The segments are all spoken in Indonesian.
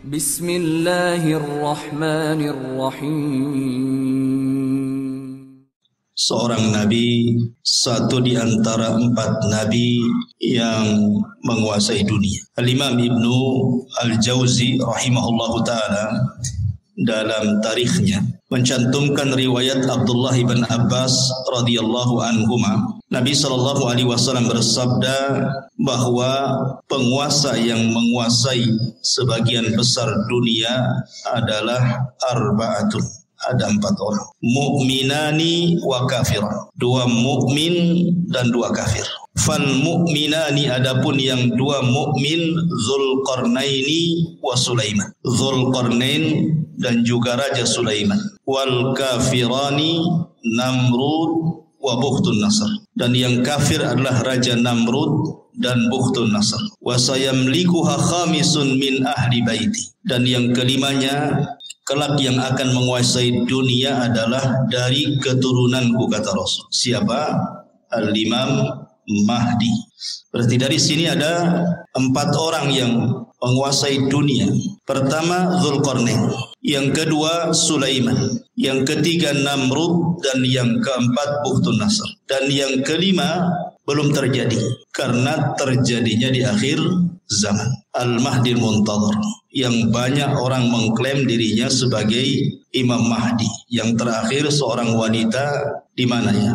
Bismillahirrahmanirrahim. Seorang nabi, satu di antara 4 nabi yang menguasai dunia. Al-Imam Ibnu Al-Jauzi rahimahullahu ta'ala dalam tarikhnya mencantumkan riwayat Abdullah bin Abbas radhiyallahu anhuma. Nabi SAW bersabda bahwa penguasa yang menguasai sebagian besar dunia adalah arba'atun. Ada 4 orang. Mu'minani wa kafir. 2 mukmin dan 2 kafir. Fal mu'minani, adapun yang 2 mukmin, Dzulqarnaini wa Sulaiman. Dzulqarnain dan juga Raja Sulaiman. Wal kafirani Namrud wa Bukhtun Nasr. Dan yang kafir adalah Raja Namrud dan Bukhtun Nasr. Wa sayamlikuha khamisun min ahli baiti. Dan yang kelimanya, kelak yang akan menguasai dunia adalah dari keturunanku, kata Rasul. Siapa? Al-Imam Mahdi. Berarti dari sini ada 4 orang yang menguasai dunia. Pertama Dzulqarnain, yang kedua Sulaiman, yang ketiga Namrud, dan yang keempat Bukhtun Nasr. Dan yang kelima belum terjadi karena terjadinya di akhir zaman. Al-Mahdi Muntadhar, yang banyak orang mengklaim dirinya sebagai Imam Mahdi. Yang terakhir seorang wanita di mana ya?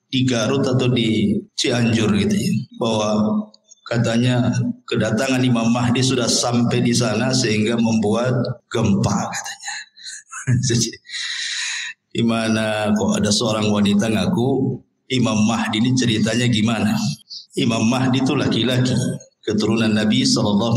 Di Garut atau di Cianjur gitu ya. Bahwa katanya kedatangan Imam Mahdi sudah sampai di sana sehingga membuat gempa katanya. Gimana kok ada seorang wanita ngaku Imam Mahdi, ini ceritanya gimana? Imam Mahdi itu laki-laki, keturunan Nabi SAW.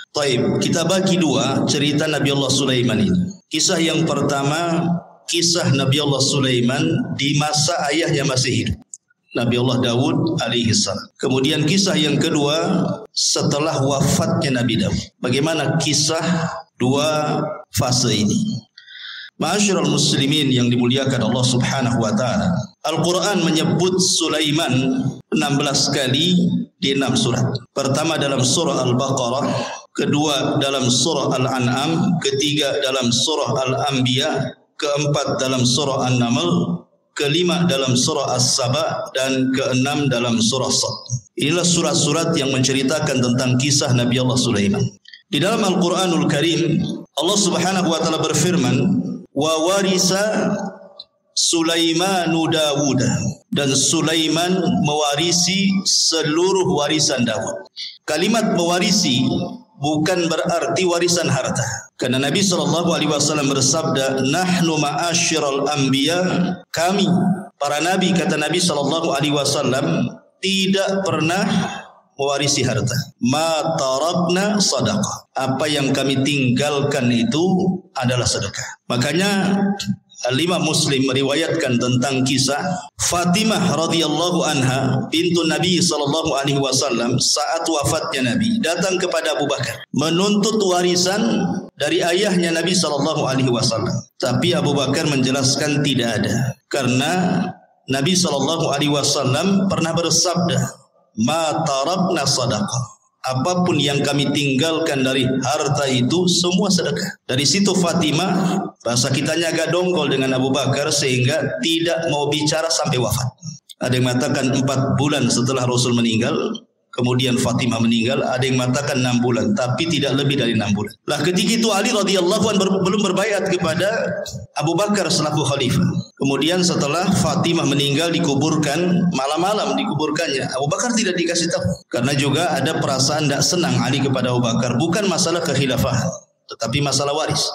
Taib, kita bagi 2 cerita Nabi Allah Sulaiman ini. Kisah yang pertama, kisah Nabi Allah Sulaiman di masa ayahnya masih hidup, Nabi Allah Daud alaihissalam. Kemudian kisah yang kedua setelah wafatnya Nabi Daud. Bagaimana kisah 2 fase ini? Ma'asyiral muslimin yang dimuliakan Allah Subhanahu wa taala. Al-Qur'an menyebut Sulaiman 16 kali di 6 surat. Pertama dalam surah Al-Baqarah, kedua dalam surah Al-An'am, ketiga dalam surah Al-Anbiya, keempat dalam surah An-Naml, kelima dalam surah As-Saba, dan keenam dalam surah Sad. Inilah surat-surat yang menceritakan tentang kisah Nabi Allah Sulaiman. Di dalam Al-Quranul Karim, Allah Subhanahu wa taala berfirman, wa warisa Sulaimanu Dawuda, dan Sulaiman mewarisi seluruh warisan Daud. Kalimat mewarisi bukan berarti warisan harta. Karena Nabi SAW bersabda, nahnu ma'asyiral anbiya, kami para nabi, kata Nabi SAW, tidak pernah mewarisi harta. Ma tarakna sadaqah, apa yang kami tinggalkan itu adalah sedekah. Makanya Al-Imam Muslim meriwayatkan tentang kisah Fatimah radhiyallahu anha bintu Nabi SAW saat wafatnya Nabi datang kepada Abu Bakar menuntut warisan dari ayahnya Nabi SAW. Tapi Abu Bakar menjelaskan tidak ada, karena Nabi SAW pernah bersabda, ma tarakna sadaqah, apapun yang kami tinggalkan dari harta itu semua sedekah. Dari situ Fatimah, bahasa kitanya agak dongkol dengan Abu Bakar sehingga tidak mau bicara sampai wafat. Ada yang mengatakan 4 bulan setelah Rasul meninggal, kemudian Fatimah meninggal. Ada yang mengatakan 6 bulan, tapi tidak lebih dari 6 bulan. Lah ketika itu Ali radhiyallahu anhu belum berbaiat kepada Abu Bakar selaku khalifah. Kemudian setelah Fatimah meninggal dikuburkan, malam-malam dikuburkannya. Abu Bakar tidak dikasih tahu. Karena juga ada perasaan tidak senang Ali kepada Abu Bakar. Bukan masalah kekhilafahan, tetapi masalah waris.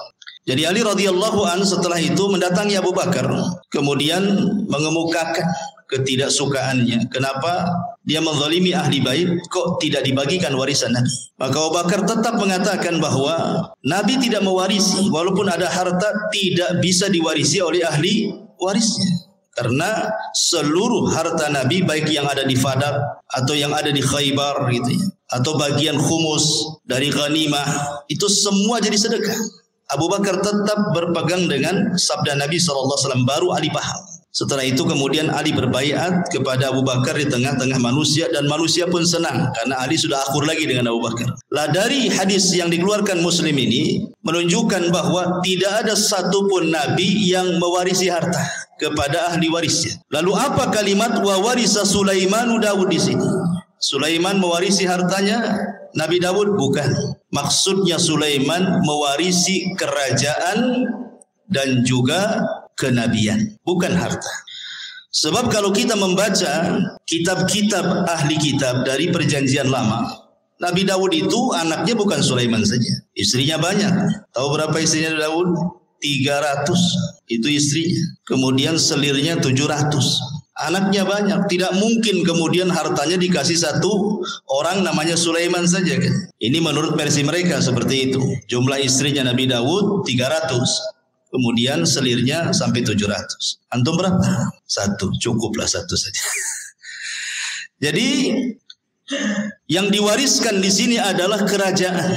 Jadi Ali radhiyallahu anhu setelah itu mendatangi Abu Bakar, kemudian mengemukakan ketidaksukaannya. Kenapa dia menzalimi ahli bait, kok tidak dibagikan warisan Nabi? Maka Abu Bakar tetap mengatakan bahwa Nabi tidak mewarisi, walaupun ada harta tidak bisa diwarisi oleh ahli warisnya. Karena seluruh harta Nabi, baik yang ada di Fadak atau yang ada di Khaybar gitu ya, atau bagian khumus dari ghanimah, itu semua jadi sedekah. Abu Bakar tetap berpegang dengan sabda Nabi SAW, baru Ali paham. Setelah itu kemudian Ali berbaiat kepada Abu Bakar di tengah-tengah manusia, dan manusia pun senang karena Ali sudah akur lagi dengan Abu Bakar. Lah dari hadis yang dikeluarkan Muslim ini menunjukkan bahwa tidak ada satupun nabi yang mewarisi harta kepada ahli warisnya. Lalu apa kalimat wa warisa Sulaimanu Daud di sini? Sulaiman mewarisi hartanya Nabi Daud? Bukan. Maksudnya Sulaiman mewarisi kerajaan dan juga kenabian, bukan harta. Sebab kalau kita membaca kitab-kitab ahli kitab dari perjanjian lama, Nabi Daud itu anaknya bukan Sulaiman saja, istrinya banyak. Tahu berapa istrinya Daud? 300 itu istrinya. Kemudian selirnya 700. Anaknya banyak, tidak mungkin kemudian hartanya dikasih satu orang namanya Sulaiman saja kan. Ini menurut versi mereka seperti itu. Jumlah istrinya Nabi Daud 300. Kemudian selirnya sampai 700. Antum berapa? Satu, cukuplah satu saja. Jadi yang diwariskan di sini adalah kerajaan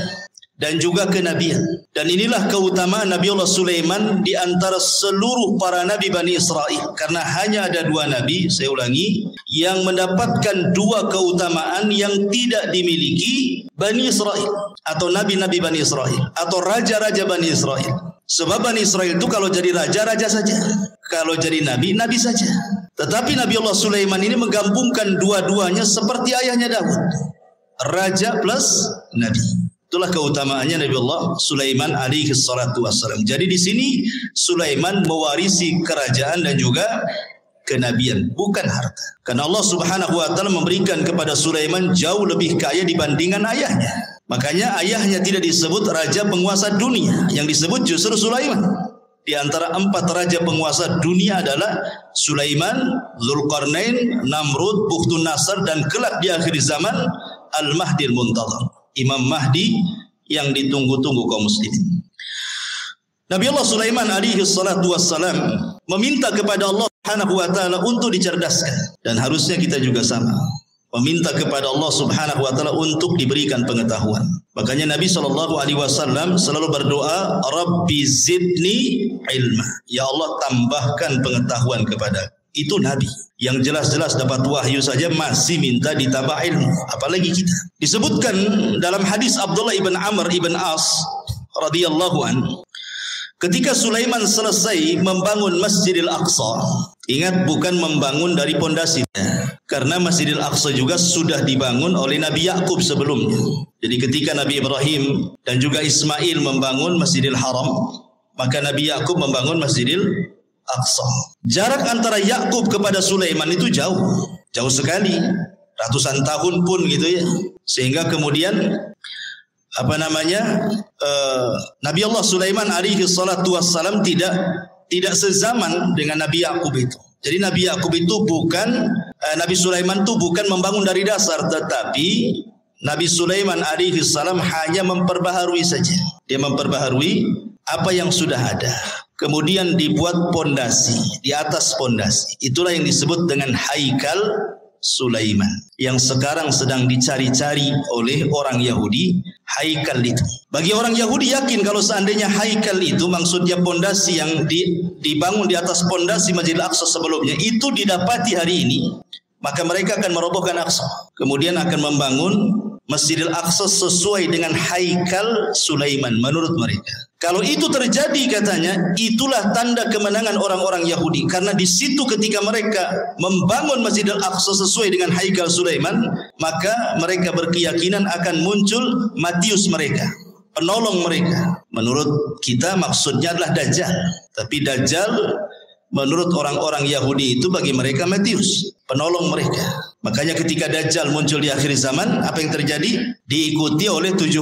dan juga kenabian. Dan inilah keutamaan Nabiullah Sulaiman di antara seluruh para nabi Bani Israel. Karena hanya ada 2 nabi, saya ulangi, yang mendapatkan 2 keutamaan yang tidak dimiliki Bani Israel, atau nabi-nabi Bani Israel, atau raja-raja Bani Israel. Sebab Bani Israel itu kalau jadi raja, raja saja. Kalau jadi nabi, nabi saja. Tetapi Nabiullah Sulaiman ini menggabungkan dua-duanya seperti ayahnya Daud. Raja plus nabi. Itulah keutamaannya Nabiullah Sulaiman alaihi salatu wassalam. Jadi di sini Sulaiman mewarisi kerajaan dan juga kenabian, bukan harta. Karena Allah Subhanahu wa taala memberikan kepada Sulaiman jauh lebih kaya dibandingkan ayahnya. Makanya ayahnya tidak disebut raja penguasa dunia, yang disebut justru Sulaiman. Di antara 4 raja penguasa dunia adalah Sulaiman, Zulkarnain, Namrud, Bukhtun Nasr, dan kelak di akhir zaman Al-Mahdil Muntadhar, Imam Mahdi yang ditunggu-tunggu kaum muslimin. Nabiullah Sulaiman alaihi salatu wassalam meminta kepada Allah Subhanahu wa taala untuk dicerdaskan, dan harusnya kita juga sama. Meminta kepada Allah Subhanahu wa taala untuk diberikan pengetahuan. Makanya Nabi SAW selalu berdoa, Rabbi zidni ilma. Ya Allah, tambahkan pengetahuan kepada. Itu Nabi yang jelas-jelas dapat wahyu saja masih minta ditambah ilmu, apalagi kita. Disebutkan dalam hadis Abdullah ibn Amr ibn As radhiyallahu anhu, ketika Sulaiman selesai membangun Masjidil Aqsa, ingat bukan membangun dari pondasinya, karena Masjidil Aqsa juga sudah dibangun oleh Nabi Yakub sebelumnya. Jadi ketika Nabi Ibrahim dan juga Ismail membangun Masjidil Haram, maka Nabi Yakub membangun Masjidil Aqsa. Jarak antara Yakub kepada Sulaiman itu jauh sekali, ratusan tahun pun gitu ya. Sehingga kemudian Nabi Allah Sulaiman alaihi salatu wassalam tidak sezaman dengan Nabi Yakub itu. Jadi Nabi Yakub itu Nabi Sulaiman itu bukan membangun dari dasar, tetapi Nabi Sulaiman alaihi salam hanya memperbaharui saja. Dia memperbaharui apa yang sudah ada. Kemudian dibuat pondasi, di atas pondasi. Itulah yang disebut dengan Haikal Sulaiman, yang sekarang sedang dicari-cari oleh orang Yahudi. Haikal itu, bagi orang Yahudi yakin kalau seandainya Haikal itu maksudnya pondasi yang dibangun di atas pondasi Masjidil Aqsa sebelumnya itu didapati hari ini, maka mereka akan merobohkan Aqsa, kemudian akan membangun Masjidil Aqsa sesuai dengan Haikal Sulaiman menurut mereka. Kalau itu terjadi katanya, itulah tanda kemenangan orang-orang Yahudi. Karena di situ ketika mereka membangun Masjidil Aqsa sesuai dengan Haikal Sulaiman, maka mereka berkeyakinan akan muncul Matius mereka, penolong mereka. Menurut kita maksudnya adalah Dajjal. Tapi Dajjal menurut orang-orang Yahudi itu bagi mereka Matius, penolong mereka. Makanya ketika Dajjal muncul di akhir zaman, apa yang terjadi? Diikuti oleh 70.000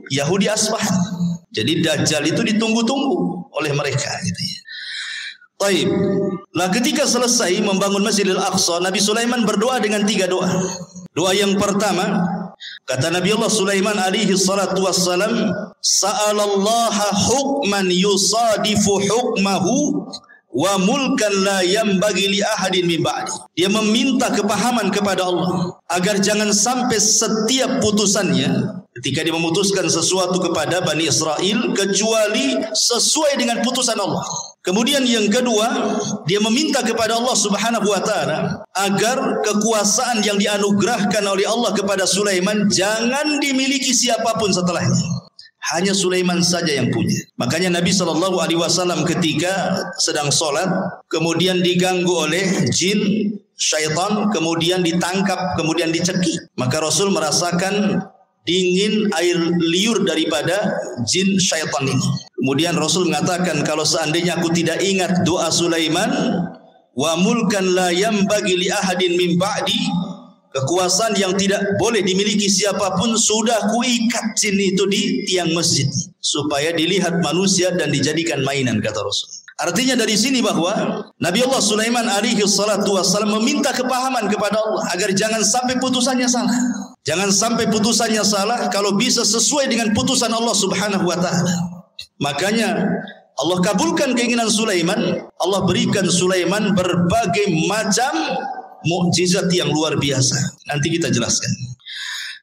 Yahudi Asbahan. Jadi Dajjal itu ditunggu-tunggu oleh mereka gitu ya. Baik. Lah ketika selesai membangun Masjidil Aqsa, Nabi Sulaiman berdoa dengan 3 doa. Doa yang pertama, kata Nabi Allah Sulaiman alaihi salatu wassalam, sa'alallaha hukman yusadifu hukmahu wa mulkan la yanbaghi li ahadin min ba'di. Dia meminta kepahaman kepada Allah agar jangan sampai setiap putusannya ketika dia memutuskan sesuatu kepada Bani Israel kecuali sesuai dengan putusan Allah. Kemudian yang kedua, dia meminta kepada Allah Subhanahu wa taala agar kekuasaan yang dianugerahkan oleh Allah kepada Sulaiman jangan dimiliki siapapun setelahnya. Hanya Sulaiman saja yang punya. Makanya Nabi SAW ketika sedang sholat, kemudian diganggu oleh jin, syaitan, kemudian ditangkap, kemudian dicekik. Maka Rasul merasakan dingin air liur daripada jin syaitan ini. Kemudian Rasul mengatakan, kalau seandainya aku tidak ingat doa Sulaiman, wa mulkan la yambagi li ahadin min ba'di, kekuasaan yang tidak boleh dimiliki siapapun, sudah kuikat jin itu di tiang masjid supaya dilihat manusia dan dijadikan mainan, kata Rasul. Artinya dari sini bahwa Nabi Allah Sulaiman alaihi salatu wassalam meminta kepahaman kepada Allah agar jangan sampai putusannya salah. Jangan sampai putusannya salah, kalau bisa sesuai dengan putusan Allah Subhanahu wa taala. Makanya Allah kabulkan keinginan Sulaiman, Allah berikan Sulaiman berbagai macam mukjizat yang luar biasa. Nanti kita jelaskan.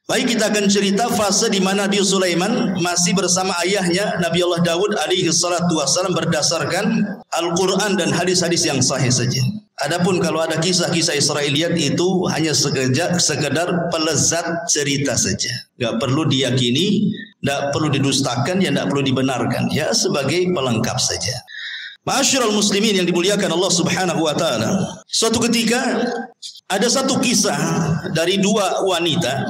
Baik, kita akan cerita fase di mana Nabi Sulaiman masih bersama ayahnya Nabi Allah Daud alaihi salatu wassalam berdasarkan Al-Quran dan hadis-hadis yang sahih saja. Adapun kalau ada kisah-kisah Israiliyat itu hanya sekedar pelezat cerita saja. Enggak perlu diyakini, enggak perlu didustakan, ya enggak perlu dibenarkan. Ya sebagai pelengkap saja. Ma'asyiral muslimin yang dimuliakan Allah Subhanahu wa taala. Suatu ketika ada satu kisah dari dua wanita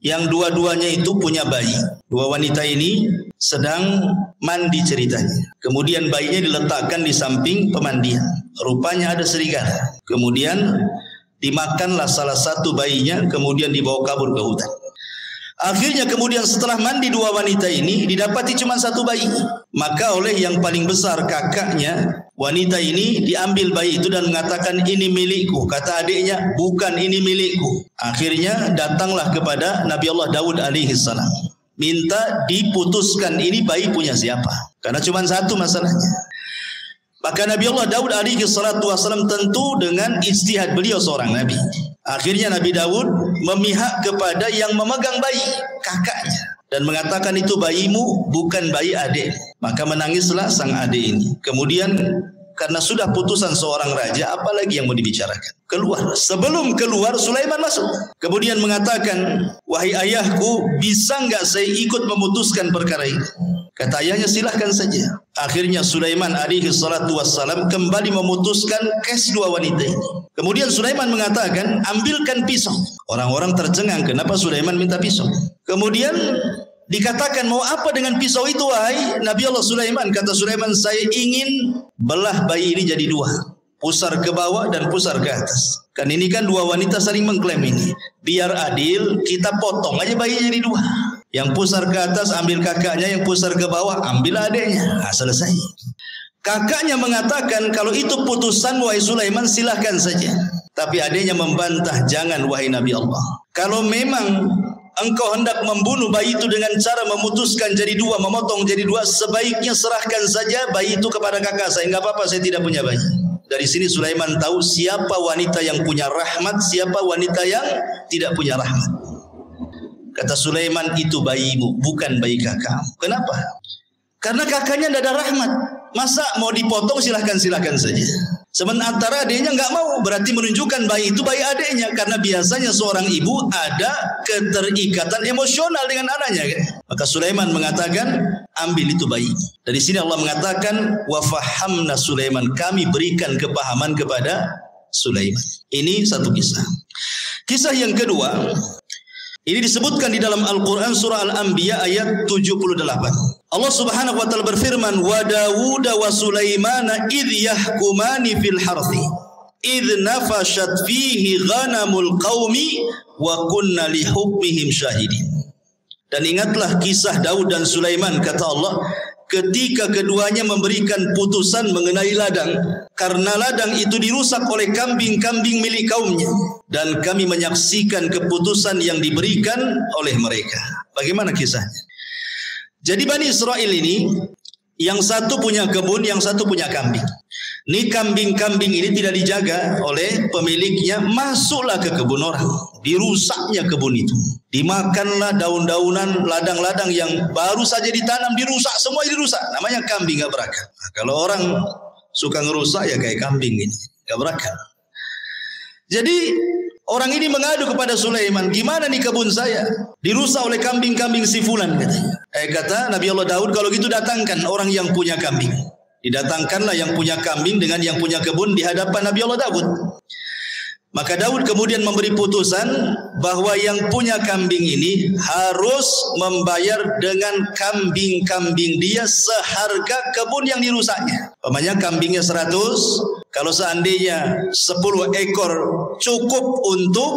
yang dua-duanya itu punya bayi. Dua wanita ini sedang mandi ceritanya. Kemudian bayinya diletakkan di samping pemandian. Rupanya ada serigala. Kemudian dimakanlah salah satu bayinya, kemudian dibawa kabur ke hutan. Akhirnya kemudian setelah mandi dua wanita ini didapati cuma satu bayi. Maka oleh yang paling besar kakaknya wanita ini diambil bayi itu dan mengatakan, ini milikku. Kata adiknya, bukan, ini milikku. Akhirnya datanglah kepada Nabi Allah Daud alaihi salam, minta diputuskan ini bayi punya siapa, karena cuma satu masalahnya. Maka Nabi Allah Daud alaihi salatu wasallam tentu dengan ijtihad beliau seorang nabi. Akhirnya Nabi Daud memihak kepada yang memegang bayi, kakaknya, dan mengatakan itu bayimu, bukan bayi adik. Maka menangislah sang adik ini. Kemudian karena sudah putusan seorang raja, apalagi yang mau dibicarakan? Keluar. Sebelum keluar, Sulaiman masuk. Kemudian mengatakan, wahai ayahku, bisa enggak saya ikut memutuskan perkara ini? Kata ayahnya, silahkan saja. Akhirnya Sulaiman alaihi salatu wassalam kembali memutuskan kes dua wanita ini. Kemudian Sulaiman mengatakan, ambilkan pisau. Orang-orang tercengang, kenapa Sulaiman minta pisau? Kemudian dikatakan, mau apa dengan pisau itu wahai Nabi Allah Sulaiman? Kata Sulaiman, saya ingin belah bayi ini jadi dua, pusar ke bawah dan pusar ke atas. Kan ini kan dua wanita saling mengklaim ini. Biar adil, kita potong aja bayinya jadi dua. Yang pusar ke atas ambil kakaknya, yang pusar ke bawah ambil adiknya. Nah, selesai. Kakaknya mengatakan, kalau itu putusan wahai Sulaiman, silahkan saja. Tapi adiknya membantah, jangan wahai Nabi Allah. Kalau memang engkau hendak membunuh bayi itu dengan cara memutuskan jadi dua, memotong jadi dua, sebaiknya serahkan saja bayi itu kepada kakak saya. Enggak apa-apa, saya tidak punya bayi. Dari sini Sulaiman tahu siapa wanita yang punya rahmat, siapa wanita yang tidak punya rahmat. Kata Sulaiman, itu bayimu, bukan bayi kakak. Kenapa? Karena kakaknya tidak ada rahmat. Masa mau dipotong, silahkan saja. Sementara adiknya enggak mau, berarti menunjukkan bayi itu bayi adiknya. Karena biasanya seorang ibu ada keterikatan emosional dengan anaknya, kan? Maka Sulaiman mengatakan, ambil itu bayi. Dari sini Allah mengatakan, wa fahamna Sulaiman, kami berikan kepahaman kepada Sulaiman. Ini satu kisah. Kisah yang kedua, ini disebutkan di dalam Al-Quran surah Al-Anbiya ayat 78. Allah Subhanahu wa taala berfirman, wa Dawud wa Sulaimana idh yahkumani fil harthi idh nafashat fihi ghanamul qaumi wa kunna li hukmihim syahidin. Dan ingatlah kisah Daud dan Sulaiman, kata Allah, ketika keduanya memberikan putusan mengenai ladang, karena ladang itu dirusak oleh kambing-kambing milik kaumnya, dan kami menyaksikan keputusan yang diberikan oleh mereka. Bagaimana kisahnya? Jadi Bani Israel ini, yang satu punya kebun, yang satu punya kambing. Ini kambing-kambing ini tidak dijaga oleh pemiliknya, masuklah ke kebun orang, dirusaknya kebun itu. Dimakanlah daun-daunan, ladang-ladang yang baru saja ditanam, dirusak, semua dirusak. Namanya kambing gak berakal. Nah, kalau orang suka ngerusak ya kayak kambing ini, gak berakal. Jadi orang ini mengadu kepada Sulaiman, gimana nih kebun saya dirusak oleh kambing-kambing si fulan katanya. Kata Nabi Allah Daud, kalau gitu datangkan orang yang punya kambing. Didatangkanlah yang punya kambing dengan yang punya kebun di hadapan Nabi Allah Daud. Maka Daud kemudian memberi putusan bahwa yang punya kambing ini harus membayar dengan kambing-kambing dia seharga kebun yang dirusaknya. Umpamanya kambingnya 100, kalau seandainya 10 ekor cukup untuk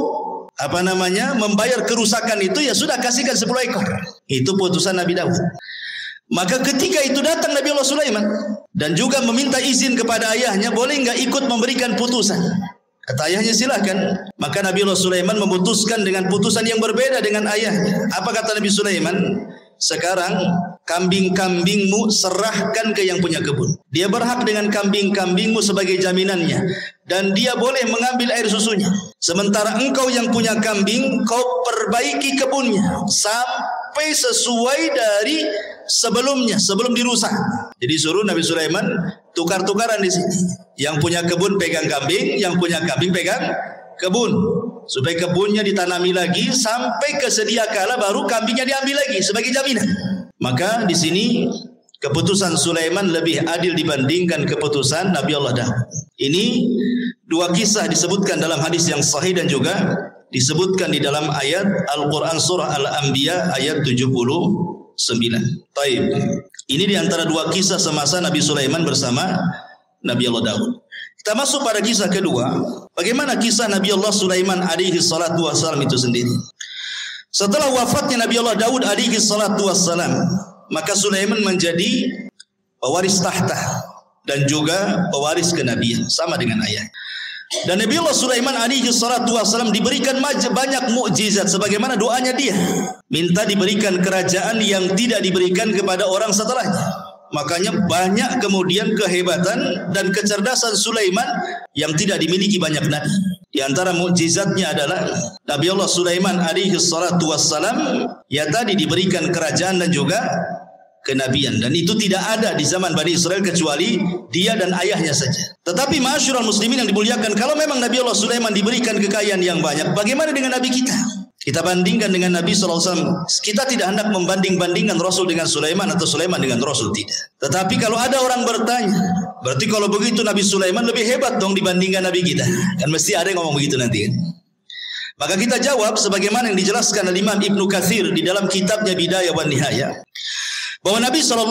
membayar kerusakan itu, ya sudah kasihkan 10 ekor. Itu putusan Nabi Daud. Maka ketika itu datang Nabi Allah Sulaiman dan juga meminta izin kepada ayahnya, boleh enggak ikut memberikan putusan? Kata ayahnya, silahkan. Maka Nabi Allah Sulaiman memutuskan dengan putusan yang berbeda dengan ayahnya. Apa kata Nabi Sulaiman? Sekarang kambing-kambingmu serahkan ke yang punya kebun. Dia berhak dengan kambing-kambingmu sebagai jaminannya, dan dia boleh mengambil air susunya. Sementara engkau yang punya kambing, kau perbaiki kebunnya sampai sesuai dari sebelumnya, sebelum dirusak. Jadi suruh Nabi Sulaiman tukar-tukaran di sini. Yang punya kebun pegang kambing, yang punya kambing pegang kebun, supaya kebunnya ditanami lagi sampai kesedia kala baru kambingnya diambil lagi sebagai jaminan. Maka di sini keputusan Sulaiman lebih adil dibandingkan keputusan Nabi Allah Daud. Ini dua kisah disebutkan dalam hadis yang sahih dan juga disebutkan di dalam ayat Al-Quran surah Al-Anbiya ayat 79. Taib. Ini di antara dua kisah semasa Nabi Sulaiman bersama Nabi Allah Daud. Kita masuk pada kisah kedua. Bagaimana kisah Nabi Allah Sulaiman alaihi salatu wassalam itu sendiri. Setelah wafatnya Nabi Allah Daud alaihi salatu wassalam, maka Sulaiman menjadi pewaris tahta dan juga pewaris kenabian sama dengan ayah. Dan Nabi Allah Sulaiman alaihi salatu wassalam diberikan banyak mukjizat sebagaimana doanya dia. Minta diberikan kerajaan yang tidak diberikan kepada orang setelahnya. Makanya banyak kemudian kehebatan dan kecerdasan Sulaiman yang tidak dimiliki banyak nabi. Di antara mukjizatnya adalah Nabi Allah Sulaiman alaihi salatu wassalam ya tadi diberikan kerajaan dan juga kenabian, dan itu tidak ada di zaman Bani Israel kecuali dia dan ayahnya saja. Tetapi ma'asyiral muslimin yang dimuliakan, kalau memang Nabi Allah Sulaiman diberikan kekayaan yang banyak, bagaimana dengan Nabi kita? Kita bandingkan dengan Nabi SAW. Kita tidak hendak membanding-bandingkan Rasul dengan Sulaiman atau Sulaiman dengan Rasul, tidak. Tetapi kalau ada orang bertanya, berarti kalau begitu Nabi Sulaiman lebih hebat dong dibandingkan Nabi kita. Kan mesti ada yang ngomong begitu nanti kan. Maka kita jawab sebagaimana yang dijelaskan oleh Imam Ibnu Katsir di dalam kitabnya Bidayah wan Nihayah, bahwa Nabi SAW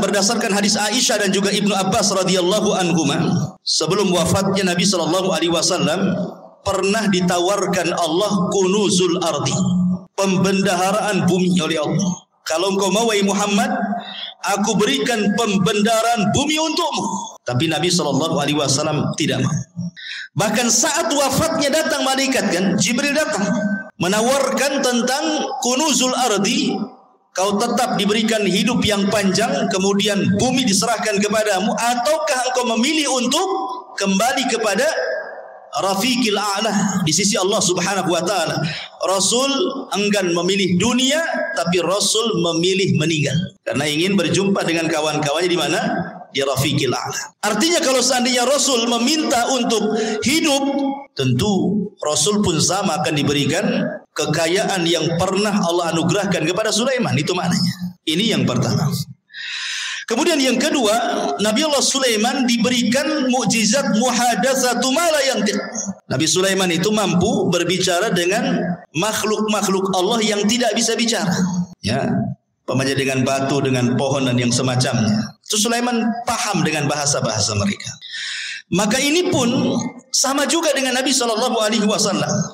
berdasarkan hadis Aisyah dan juga Ibnu Abbas radhiyallahu anhuma, sebelum wafatnya Nabi SAW pernah ditawarkan Allah kunuzul ardi, pembendaharaan bumi oleh Allah. Kalau engkau mau wahai Muhammad, aku berikan pembendaharaan bumi untukmu. Tapi Nabi SAW tidak mau. Bahkan saat wafatnya datang malaikat, kan Jibril datang menawarkan tentang kunuzul ardi, kau tetap diberikan hidup yang panjang, kemudian bumi diserahkan kepadamu, ataukah engkau memilih untuk kembali kepada Rafiqil A'la di sisi Allah Subhanahu wa taala. Rasul enggan memilih dunia, tapi Rasul memilih meninggal karena ingin berjumpa dengan kawan-kawannya di mana? Di Rafiqil A'la. Artinya kalau seandainya Rasul meminta untuk hidup, tentu Rasul pun sama akan diberikan kekayaan yang pernah Allah anugerahkan kepada Sulaiman. Itu maknanya. Ini yang pertama. Kemudian yang kedua, Nabi Allah Sulaiman diberikan mukjizat muhadatsatu ma la yantiq. Nabi Sulaiman itu mampu berbicara dengan makhluk-makhluk Allah yang tidak bisa bicara. Ya, umpamanya dengan batu, dengan pohon dan yang semacamnya. Itu Sulaiman paham dengan bahasa-bahasa mereka. Maka ini pun sama juga dengan Nabi SAW.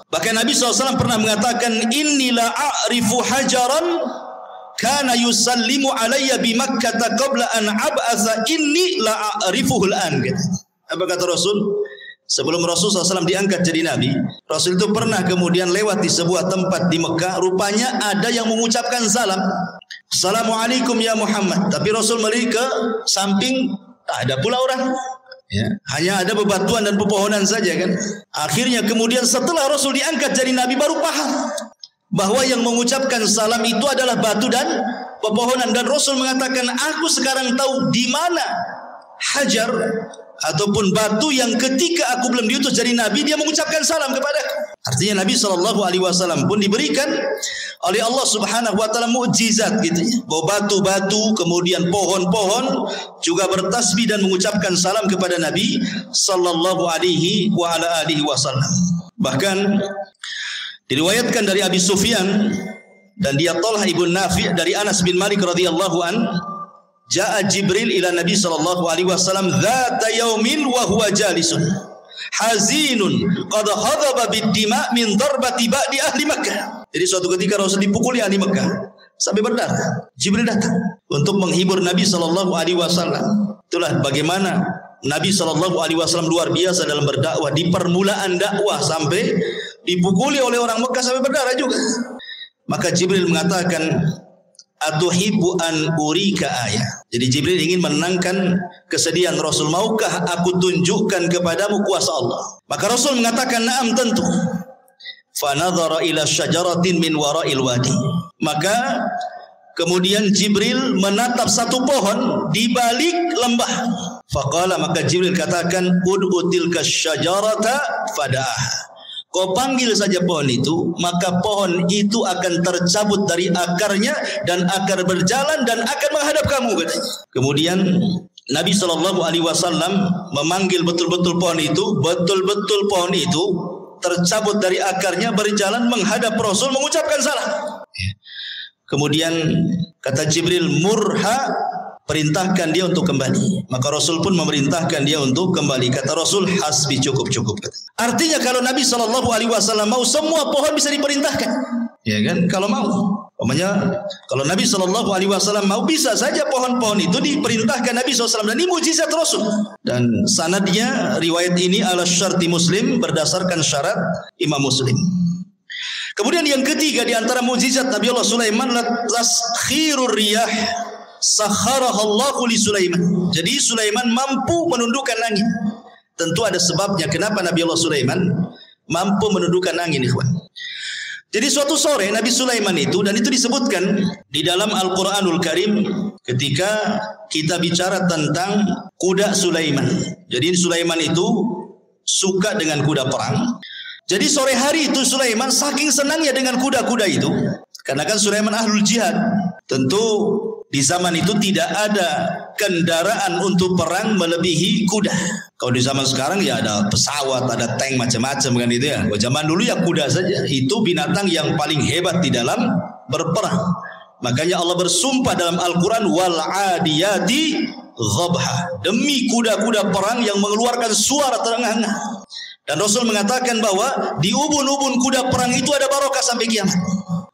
Bahkan Nabi SAW pernah mengatakan, Inni la a'rifu hajaran kana yusallimu alayya bi Makkah qabla an ab'atha inni la a'rifuhu al-an. Apa kata Rasul? Sebelum Rasul SAW diangkat jadi Nabi, Rasul itu pernah kemudian lewat di sebuah tempat di Mekah. Rupanya ada yang mengucapkan salam, Assalamualaikum ya Muhammad. Tapi Rasul melihat ke samping, tak ada pula orang. Ya, hanya ada bebatuan dan pepohonan saja kan. Akhirnya kemudian setelah Rasul diangkat jadi Nabi baru paham bahwa yang mengucapkan salam itu adalah batu dan pepohonan. Dan Rasul mengatakan, aku sekarang tahu di mana hajar ataupun batu yang ketika aku belum diutus jadi nabi dia mengucapkan salam kepadaku. Artinya Nabi SAW pun diberikan oleh Allah Subhanahu Wa Taala mukjizat gitu ya, bahwa batu-batu kemudian pohon-pohon juga bertasbih dan mengucapkan salam kepada Nabi Sallallahu Alaihi Wasallam. Bahkan diriwayatkan dari Abi Sufyan dan dia Talha ibn Nafi' dari Anas bin Malik radhiyallahu an, Ja'a Jibril ila Nabi sallallahu alaihi wasallam dzata yaumin wa huwa jalisun hazinun qad hadaba bid-dima' min darbati ba'di ahli Makkah. Jadi suatu ketika Rasul dipukuli ahli Makkah sampai berdarah. Jibril datang untuk menghibur Nabi sallallahu alaihi wasallam. Itulah bagaimana Nabi sallallahu alaihi wasallam luar biasa dalam berdakwah, di permulaan dakwah sampai dipukuli oleh orang Makkah sampai berdarah juga. Maka Jibril mengatakan, atuhibbu an urika ayah. Jadi Jibril ingin menenangkan kesedihan Rasul. Maukah aku tunjukkan kepadamu kuasa Allah? Maka Rasul mengatakan, na'am, tentu. Fa nadhara ila syajaratin min wara'il wadi. Maka kemudian Jibril menatap satu pohon di balik lembah. Faqala, maka Jibril katakan, ud'u tilka syajarata fada'ah. Kau panggil saja pohon itu, maka pohon itu akan tercabut dari akarnya dan akar berjalan dan akan menghadap kamu, katanya. Kemudian Nabi SAW memanggil betul-betul pohon itu, betul-betul pohon itu tercabut dari akarnya, berjalan menghadap Rasul, mengucapkan salam. Kemudian kata Jibril, murha, perintahkan dia untuk kembali. Maka Rasul pun memerintahkan dia untuk kembali. Kata Rasul, hasbi, cukup. Artinya kalau Nabi SAW mau, semua pohon bisa diperintahkan, ya kan? Kalau mau, umpamanya kalau Nabi SAW mau, bisa saja pohon-pohon itu diperintahkan Nabi SAW. Dan ini mujizat Rasul. Dan sanadnya riwayat ini ala syarti Muslim, berdasarkan syarat Imam Muslim. Kemudian yang ketiga di antara mujizat Nabi Allah Sulaiman, taskhirur riyah sakharahallahu li Sulaiman. Jadi Sulaiman mampu menundukkan angin. Tentu ada sebabnya kenapa Nabi Allah Sulaiman mampu menundukkan angin, ikhwan. Jadi suatu sore Nabi Sulaiman itu, dan itu disebutkan di dalam Al-Quranul Karim ketika kita bicara tentang kuda Sulaiman. Jadi Sulaiman itu suka dengan kuda perang. Jadi sore hari itu Sulaiman saking senangnya dengan kuda-kuda itu, karena kan Sulaiman ahlul jihad. Tentu di zaman itu tidak ada kendaraan untuk perang melebihi kuda. Kalau di zaman sekarang ya ada pesawat, ada tank, macam-macam kan itu ya. Kalau zaman dulu ya kuda saja. Itu binatang yang paling hebat di dalam berperang. Makanya Allah bersumpah dalam Al-Quran, wal adiyati ghabha, demi kuda-kuda perang yang mengeluarkan suara terengah-engah. Dan Rasul mengatakan bahwa di ubun-ubun kuda perang itu ada barokah sampai kiamat.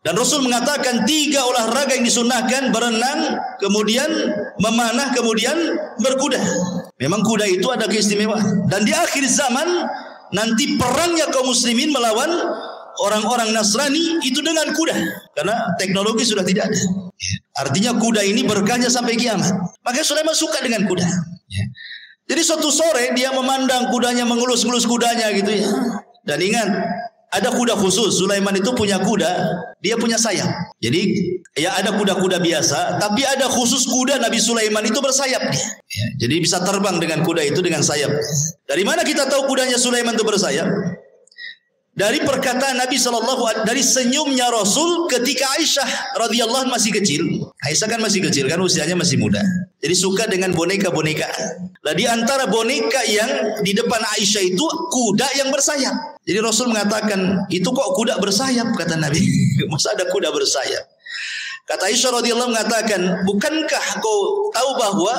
Dan Rasul mengatakan 3 olahraga yang disunahkan, berenang, kemudian memanah, kemudian berkuda. Memang kuda itu ada keistimewaan. Dan di akhir zaman nanti perangnya kaum muslimin melawan orang-orang Nasrani itu dengan kuda, karena teknologi sudah tidak ada. Artinya kuda ini berkahnya sampai kiamat. Makanya Sulaiman suka dengan kuda. Jadi suatu sore dia memandang kudanya, mengelus-ngelus kudanya gitu ya. Dan ingat, ada kuda khusus. Sulaiman itu punya kuda, dia punya sayap. Jadi ya ada kuda-kuda biasa, tapi ada khusus kuda Nabi Sulaiman itu bersayap dia. Ya, jadi bisa terbang dengan kuda itu dengan sayap. Dari mana kita tahu kudanya Sulaiman itu bersayap? Dari perkataan Nabi SAW, dari senyumnya Rasul ketika Aisyah radhiyallahu masih kecil. Aisyah kan masih kecil, kan usianya masih muda. Jadi suka dengan boneka-boneka. Lah di antara boneka yang di depan Aisyah itu kuda yang bersayap. Jadi Rasul mengatakan, itu kok kuda bersayap, kata Nabi. Masa ada kuda bersayap? Kata Aisyah radhiyallahu mengatakan, bukankah kau tahu bahwa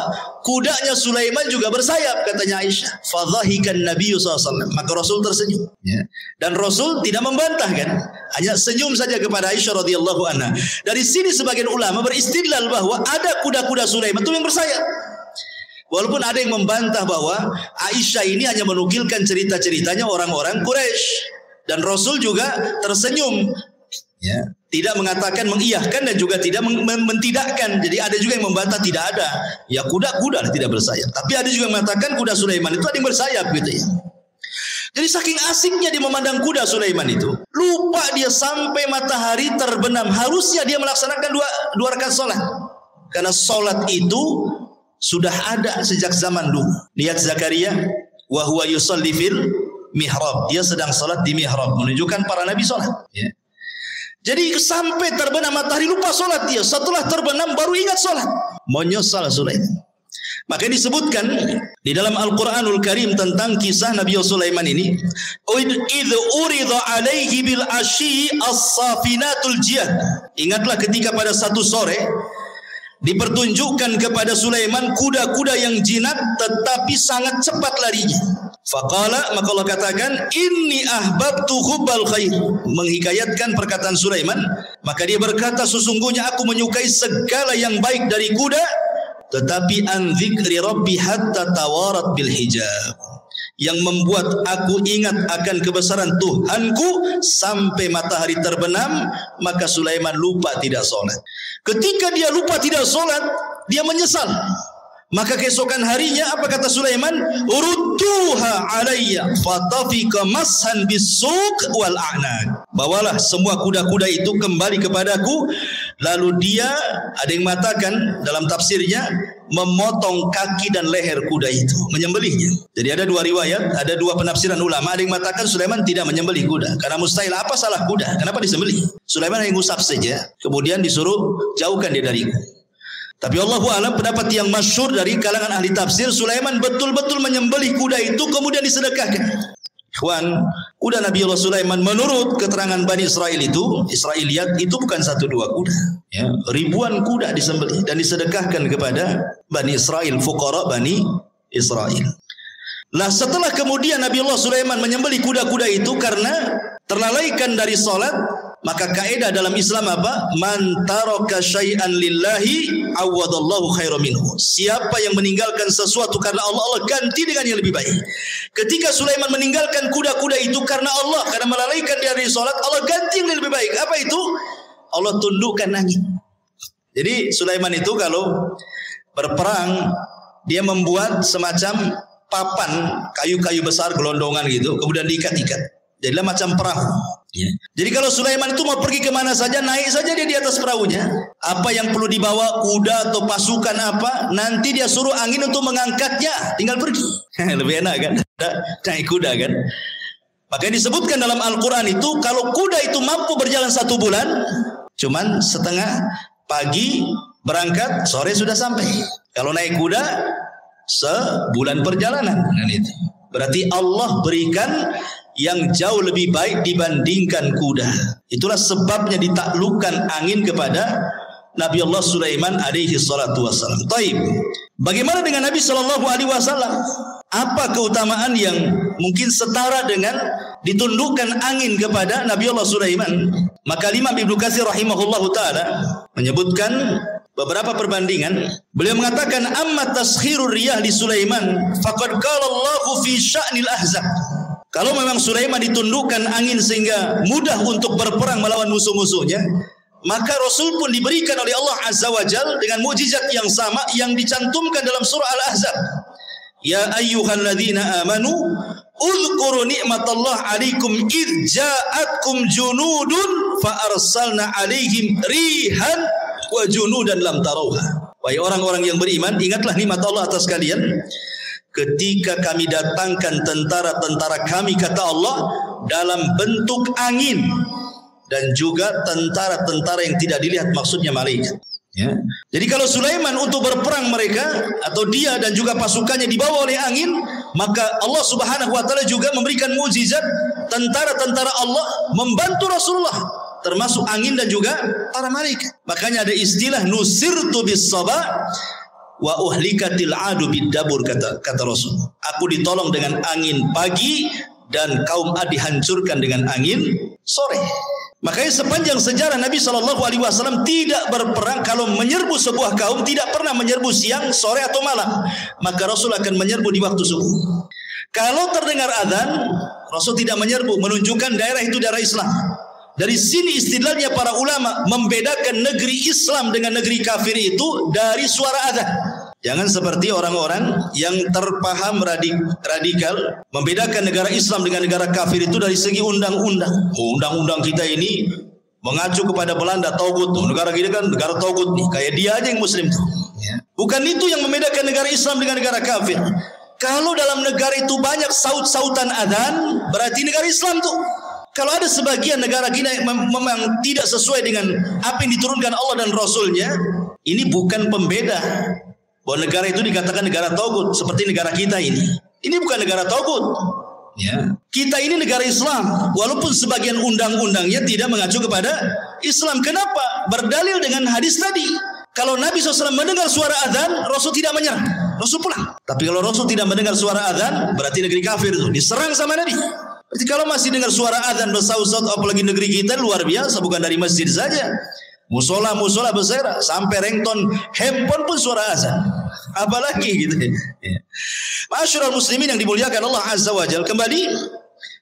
kudanya Sulaiman juga bersayap, katanya Aisyah. Fadhahikan Nabi SAW. Maka Rasul tersenyum. Ya. Dan Rasul tidak membantah kan, hanya senyum saja kepada Aisyah radhiyallahu anha. Dari sini sebagian ulama beristidlal bahwa ada kuda-kuda Sulaiman itu yang bersayap. Walaupun ada yang membantah bahwa Aisyah ini hanya menukilkan cerita-ceritanya orang-orang Quraisy. Dan Rasul juga tersenyum. Ya, tidak mengatakan mengiyahkan dan juga tidak mentidakkan. Jadi ada juga yang membantah tidak ada. Ya kuda-kuda tidak bersayap. Tapi ada juga yang mengatakan kuda Sulaiman itu ada yang bersayap gitu ya. Jadi saking asiknya dia memandang kuda Sulaiman itu, lupa dia sampai matahari terbenam. Harusnya dia melaksanakan dua rakaat salat. Karena salat itu sudah ada sejak zaman dulu. Lihat Zakaria, wa huwa yusalli fil mihrab. Dia sedang salat di mihrab, menunjukkan para nabi salat. Ya. Jadi sampai terbenam matahari lupa salat dia. Setelah terbenam baru ingat salat. Menyesal Sulaiman. Maka disebutkan di dalam Al-Quranul Karim tentang kisah Nabi Sulaiman ini, idh urida alaihi bil asyi as-safinatul jiyad. Ingatlah ketika pada satu sore dipertunjukkan kepada Sulaiman kuda-kuda yang jinak tetapi sangat cepat larinya. Faqala, maka Allah katakan, inni ahbabtu hubbal khair, menghikayatkan perkataan Sulaiman. Maka dia berkata, sesungguhnya aku menyukai segala yang baik dari kuda, tetapi an dzikri rabbi hatta tawarat bil hijab, yang membuat aku ingat akan kebesaran Tuhanku sampai matahari terbenam. Maka Sulaiman lupa tidak solat. Ketika dia lupa tidak solat, dia menyesal. Maka keesokan harinya apa kata Sulaiman? Urudduha alayya fatafika mashan bisuq wal a'naq. Bawalah semua kuda-kuda itu kembali kepadaku. Lalu dia, ada yang mengatakan dalam tafsirnya, memotong kaki dan leher kuda itu, menyembelihnya. Jadi ada dua riwayat, ada dua penafsiran ulama. Ada yang mengatakan Sulaiman tidak menyembelih kuda, karena mustahil. Apa salah kuda? Kenapa disembelih? Sulaiman hanya ngusap saja, kemudian disuruh jauhkan dia dariku. Tapi Allahu a'lam, pendapat yang masyhur dari kalangan ahli tafsir, Sulaiman betul-betul menyembelih kuda itu kemudian disedekahkan. Ikhwan, kuda Nabi Allah Sulaiman menurut keterangan Bani Israel itu, Israiliyat, itu bukan satu dua kuda. Ya, ribuan kuda disembelih dan disedekahkan kepada Bani Israel, fuqara Bani Israel. Lah setelah kemudian Nabi Allah Sulaiman menyembelih kuda-kuda itu karena terlalaikan dari salat, maka kaidah dalam Islam apa? Man taraka syai'an lillahi awadallahu khairan minhu. Siapa yang meninggalkan sesuatu karena Allah, Allah ganti dengan yang lebih baik. Ketika Sulaiman meninggalkan kuda-kuda itu karena Allah, karena melalaikan dia dari salat, Allah ganti yang lebih baik. Apa itu? Allah tundukkan angin. Jadi Sulaiman itu kalau berperang, dia membuat semacam papan kayu-kayu besar gelondongan gitu, kemudian diikat-ikat. Jadilah macam perahu. Ya. Jadi kalau Sulaiman itu mau pergi kemana saja, naik saja dia di atas perahunya. Apa yang perlu dibawa, kuda atau pasukan apa, nanti dia suruh angin untuk mengangkatnya, tinggal pergi. Lebih enak kan? Naik kuda kan? Makanya disebutkan dalam Al-Quran itu, kalau kuda itu mampu berjalan 1 bulan, cuman setengah pagi berangkat, sore sudah sampai. Kalau naik kuda, sebulan perjalanan. Dan itu berarti Allah berikan yang jauh lebih baik dibandingkan kuda. Itulah sebabnya ditaklukkan angin kepada Nabi Allah Sulaiman alaihi salatu wassalam. Taib. Bagaimana dengan Nabi sallallahu alaihi wasallam? Apa keutamaan yang mungkin setara dengan ditundukkan angin kepada Nabi Allah Sulaiman? Maka Imam Ibnu Katsir rahimahullahu taala menyebutkan beberapa perbandingan. Beliau mengatakan, amma taskhirur riyah li Sulaiman faqad qala Allahu fi sya'nil ahzab. Kalau memang Sulaiman ditundukkan angin sehingga mudah untuk berperang melawan musuh-musuhnya, maka Rasul pun diberikan oleh Allah Azza wa Jal dengan mukjizat yang sama yang dicantumkan dalam surah Al-Ahzab. Ya ayyuhalladzina amanu udhkuru ni'matallah alaikum idh ja'atkum junudun fa arsalna alaihim rihan wa junudan lam tarawha. Wahai orang-orang yang beriman, ingatlah nikmat Allah atas kalian ketika kami datangkan tentara-tentara kami, kata Allah, dalam bentuk angin, dan juga tentara-tentara yang tidak dilihat, maksudnya malaikat. Ya. Jadi kalau Sulaiman untuk berperang mereka atau dia dan juga pasukannya dibawa oleh angin, maka Allah Subhanahu wa taala juga memberikan mukjizat, tentara-tentara Allah membantu Rasulullah, termasuk angin dan juga para malaikat. Makanya ada istilah nusirtu bis sabah wa uhlikatil adu bidabur, kata Rasul. Aku ditolong dengan angin pagi dan kaum Ad dihancurkan dengan angin sore. Makanya sepanjang sejarah Nabi SAW tidak berperang. Kalau menyerbu sebuah kaum, tidak pernah menyerbu siang, sore atau malam. Maka Rasul akan menyerbu di waktu subuh. Kalau terdengar azan, Rasul tidak menyerbu, menunjukkan daerah itu daerah Islam. Dari sini istidlalnya para ulama membedakan negeri Islam dengan negeri kafir itu dari suara azan. Jangan seperti orang-orang yang terpaham radikal membedakan negara Islam dengan negara kafir itu dari segi undang-undang. Undang-undang kita ini mengacu kepada Belanda, Togut. Negara kita kan negara Togut nih, kayak dia aja yang Muslim tuh. Ya. Bukan itu yang membedakan negara Islam dengan negara kafir. Kalau dalam negara itu banyak saut-sautan adzan, berarti negara Islam tuh. Kalau ada sebagian negara kita memang tidak sesuai dengan apa yang diturunkan Allah dan Rasulnya, ini bukan pembeda bahwa negara itu dikatakan negara tagut seperti negara kita ini. Ini bukan negara tagut. Ya. Kita ini negara Islam, walaupun sebagian undang-undangnya tidak mengacu kepada Islam. Kenapa? Berdalil dengan hadis tadi. Kalau Nabi SAW mendengar suara azan, Rasul tidak menyerah, Rasul pulang. Tapi kalau Rasul tidak mendengar suara azan, berarti negeri kafir itu diserang sama Nabi. Berarti kalau masih dengar suara azan bersaut-saut, apalagi negeri kita luar biasa, bukan dari masjid saja. Musola besar, sampai ringtone handphone pun suara azan. Apalagi gitu. Ya. Masyarul muslimin yang dimuliakan Allah Azza wa Jalla. Kembali,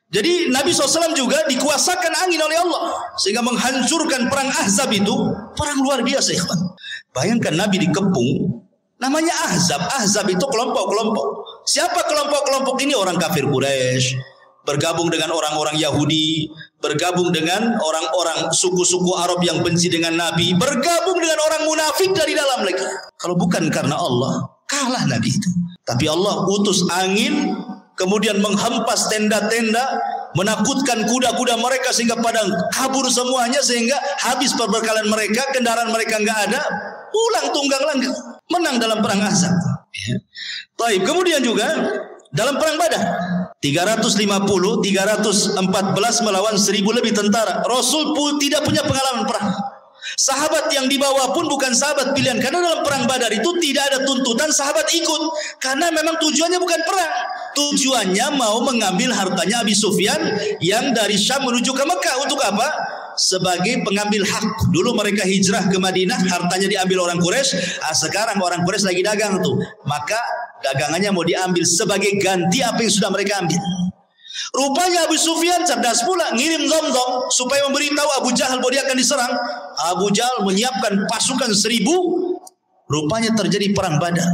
jadi Nabi SAW juga dikuasakan angin oleh Allah sehingga menghancurkan perang Ahzab itu, perang luar biasa, ikhwan. Bayangkan Nabi dikepung, namanya Ahzab. Ahzab itu kelompok-kelompok. Siapa kelompok-kelompok ini? Orang kafir Quraisy, bergabung dengan orang-orang Yahudi, bergabung dengan orang-orang suku-suku Arab yang benci dengan Nabi, bergabung dengan orang munafik dari dalam lagi. Kalau bukan karena Allah, kalah Nabi itu. Tapi Allah utus angin, kemudian menghempas tenda-tenda, menakutkan kuda-kuda mereka sehingga pada kabur semuanya, sehingga habis perbekalan mereka, kendaraan mereka enggak ada, pulang tunggang langgang, menang dalam perang Ahzab. Taib. Kemudian juga dalam perang Badar 314 melawan 1000 lebih tentara. Rasul pun tidak punya pengalaman perang. Sahabat yang dibawa pun bukan sahabat pilihan, karena dalam perang Badar itu tidak ada tuntutan sahabat ikut, karena memang tujuannya bukan perang. Tujuannya mau mengambil hartanya Abi Sufyan yang dari Syam menuju ke Mekah. Untuk apa? Sebagai pengambil hak. Dulu mereka hijrah ke Madinah, hartanya diambil orang Quraisy. Sekarang orang Quraisy lagi dagang tuh, maka dagangannya mau diambil sebagai ganti apa yang sudah mereka ambil. Rupanya Abu Sufyan cerdas pula, ngirim Zamzam supaya memberitahu Abu Jahal bahwa dia akan diserang. Abu Jahal menyiapkan pasukan 1000. Rupanya terjadi perang Badar.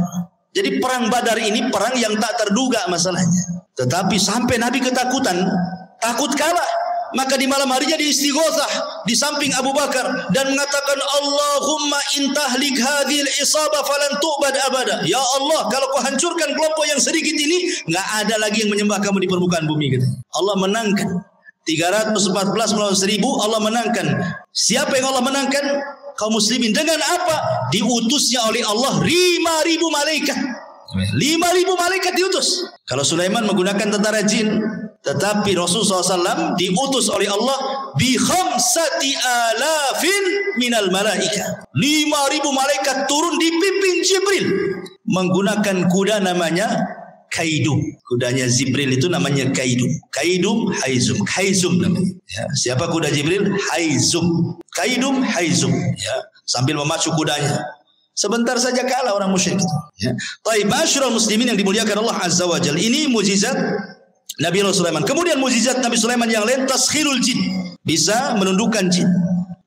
Jadi perang Badar ini perang yang tak terduga masalahnya. Tetapi sampai Nabi ketakutan, takut kalah. Maka di malam harinya diistighotsah di samping Abu Bakar dan mengatakan, Allahumma intahlik hadhil isabah falan tu'bad abada. Ya Allah, kalau kau hancurkan kelompok yang sedikit ini, enggak ada lagi yang menyembah kamu di permukaan bumi. Allah menangkan 314 melawan 1000. Allah menangkan. Siapa yang Allah menangkan? Kaum muslimin. Dengan apa? Diutusnya oleh Allah 5.000 malaikat. 5.000 malaikat diutus. Kalau Sulaiman menggunakan tentara jin, tetapi Rasulullah SAW diutus oleh Allah bi 5.000 minal malaika. 5.000 malaikat turun dipimpin Jibril menggunakan kuda namanya Kaidum. Kudanya Jibril itu namanya Kaidum. Kaidum Haizum. Haizum namanya. Ya, siapa kuda Jibril? Haizum. Kaidum Haizum. Ya, sambil memacu kudanya. Sebentar saja kalah orang musyrik itu. Ya. Taib, masyarul muslimin yang dimuliakan Allah Azza wa Jalla. Ini mukjizat Nabi Sulaiman. Kemudian mukjizat Nabi Sulaiman yang lain, taskhirul jin, bisa menundukkan jin.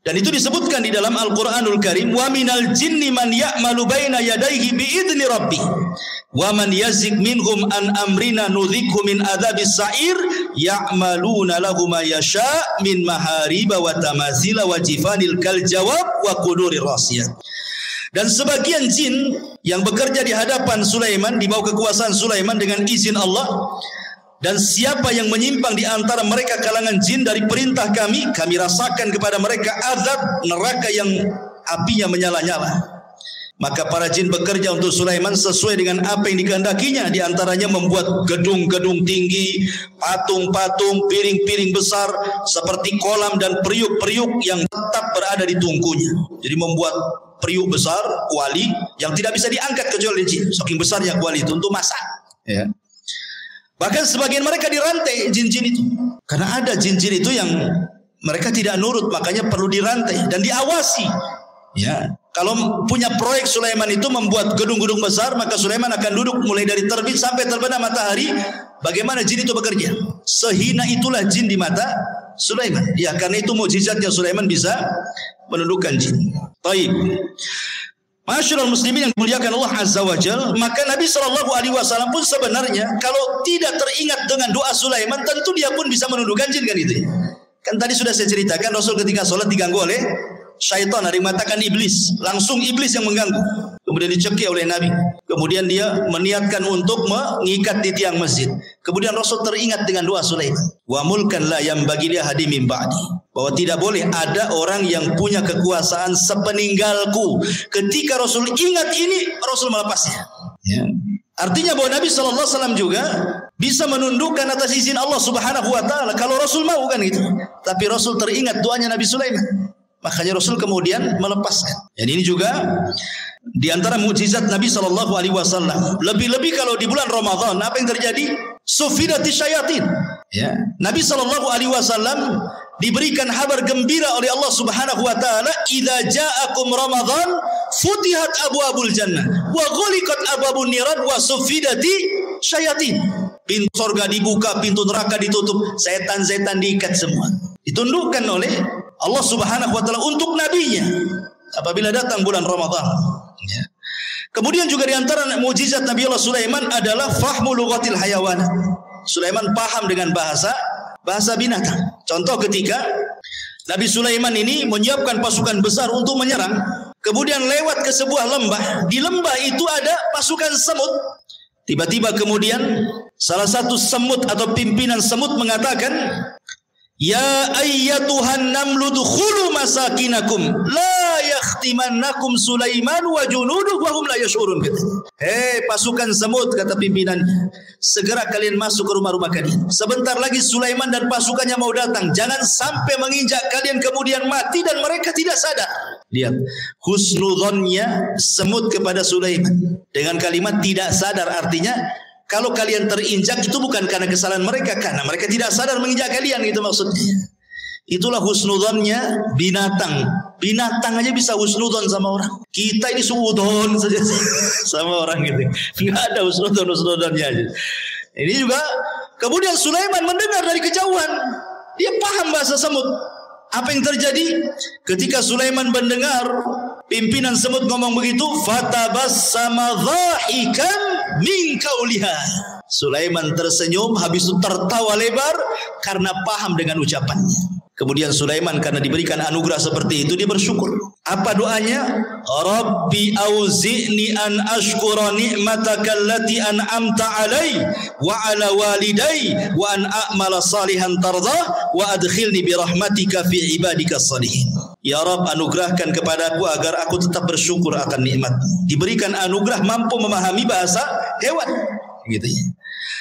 Dan itu disebutkan di dalam Al-Qur'anul Karim, wa minal jinni man ya'malu baina yadayhi bi idzni rabbi wa man yazik minhum an amrina nudhikhu min adzabis sa'ir ya'maluna lahu ma yasha min mahariba wa tamathila wa jifanil kal jawab wa qudurir rasiyat. Dan sebagian jin yang bekerja di hadapan Sulaiman, di bawah kekuasaan Sulaiman dengan izin Allah. Dan siapa yang menyimpang di antara mereka kalangan jin dari perintah kami, kami rasakan kepada mereka azab neraka yang apinya menyala-nyala. Maka para jin bekerja untuk Sulaiman sesuai dengan apa yang dikehendakinya. Di antaranya membuat gedung-gedung tinggi, patung-patung, piring-piring besar seperti kolam dan periuk-periuk yang tetap berada di tungkunya. Jadi membuat periuk besar, kuali yang tidak bisa diangkat kecuali jin. Saking besarnya kuali itu untuk masak. Ya. Bahkan sebagian mereka dirantai jin-jin itu. Karena ada jin-jin itu yang mereka tidak nurut, makanya perlu dirantai dan diawasi. Ya, kalau punya proyek Sulaiman itu membuat gedung-gedung besar, maka Sulaiman akan duduk mulai dari terbit sampai terbenam matahari. Bagaimana jin itu bekerja? Sehina itulah jin di mata Sulaiman. Ya, karena itu mukjizatnya Sulaiman bisa menundukkan jin. Baik. Masyarul muslimin yang dimuliakan Allah Azza wa Jalla, maka Nabi SAW pun sebenarnya kalau tidak teringat dengan doa Sulaiman, tentu dia pun bisa menundukkan jin, kan itu. Kan tadi sudah saya ceritakan, Rasul ketika sholat diganggu oleh syaitan, ada yang mengatakan iblis, langsung iblis yang mengganggu. kemudian dicekik oleh Nabi. Kemudian dia meniatkan untuk mengikat di tiang masjid. Kemudian Rasul teringat dengan doa Sulaiman. Wa mulkan la yang bagi dia hadi min ba'di. Bahwa tidak boleh ada orang yang punya kekuasaan sepeninggalku. Ketika Rasul ingat ini, Rasul melepasnya. Ya. Artinya bahwa Nabi SAW juga bisa menundukkan atas izin Allah Subhanahu Wa Taala kalau Rasul mau kan gitu. Tapi Rasul teringat doanya Nabi Sulaiman. Makanya Rasul kemudian melepaskan. Dan ini juga di antara mukjizat Nabi SAW. Lebih-lebih kalau di bulan Ramadan, apa yang terjadi? Sufidati syayatin. Ya. Nabi SAW diberikan kabar gembira oleh Allah Subhanahu Wa Taala, "Idza ja'akum Ramadan, futihat abwabul jannah, wa ghuliqat abwabun niran, wa sufidati syayatin." Pintu surga dibuka, pintu neraka ditutup, setan-setan diikat semua. Ditundukkan oleh Allah Subhanahu Wa Taala untuk nabinya apabila datang bulan Ramadan. Ya. Kemudian juga di antara mukjizat Nabi Allah Sulaiman adalah fahmu lughatil hayawan. Sulaiman paham dengan bahasa binatang. Contoh ketika Nabi Sulaiman ini menyiapkan pasukan besar untuk menyerang, kemudian lewat ke sebuah lembah. Di lembah itu ada pasukan semut. Tiba-tiba kemudian salah satu semut atau pimpinan semut mengatakan, "Ya ayyatuhan namlu dukhulu masakinakum la yakhtimannakum Sulaiman wa junuduhu wa hum la yash'urun." Hei pasukan semut, kata pimpinannya, segera kalian masuk ke rumah-rumah kalian. Sebentar lagi Sulaiman dan pasukannya mau datang. Jangan sampai menginjak kalian kemudian mati dan mereka tidak sadar. Lihat husnudzonnya semut kepada Sulaiman dengan kalimat tidak sadar, artinya kalau kalian terinjak itu bukan karena kesalahan mereka, karena mereka tidak sadar menginjak kalian, itu maksudnya. Itulah husnudzonnya binatang. Binatang aja bisa husnudzon sama orang. Kita ini suudzon saja sama orang gitu. Enggak ada husnudzonnya aja. Ini juga kemudian Sulaiman mendengar dari kejauhan. Dia paham bahasa semut. Apa yang terjadi? Ketika Sulaiman mendengar pimpinan semut ngomong begitu, fatabassama dhahikan min qauliha. Sulaiman tersenyum, habis itu tertawa lebar karena paham dengan ucapannya. Kemudian Sulaiman karena diberikan anugerah seperti itu, dia bersyukur. Apa doanya? Rabbi auzi'ni an ashkura ni'mataka allati an'amta alai wa ala walidai wa an a'mala salihan tardah wa adkhilni bi rahmatika fi ibadika salihin. Ya Rabb, anugerahkan kepadaku agar aku tetap bersyukur akan nikmat-Mu. Diberikan anugerah mampu memahami bahasa hewan, gitu ya.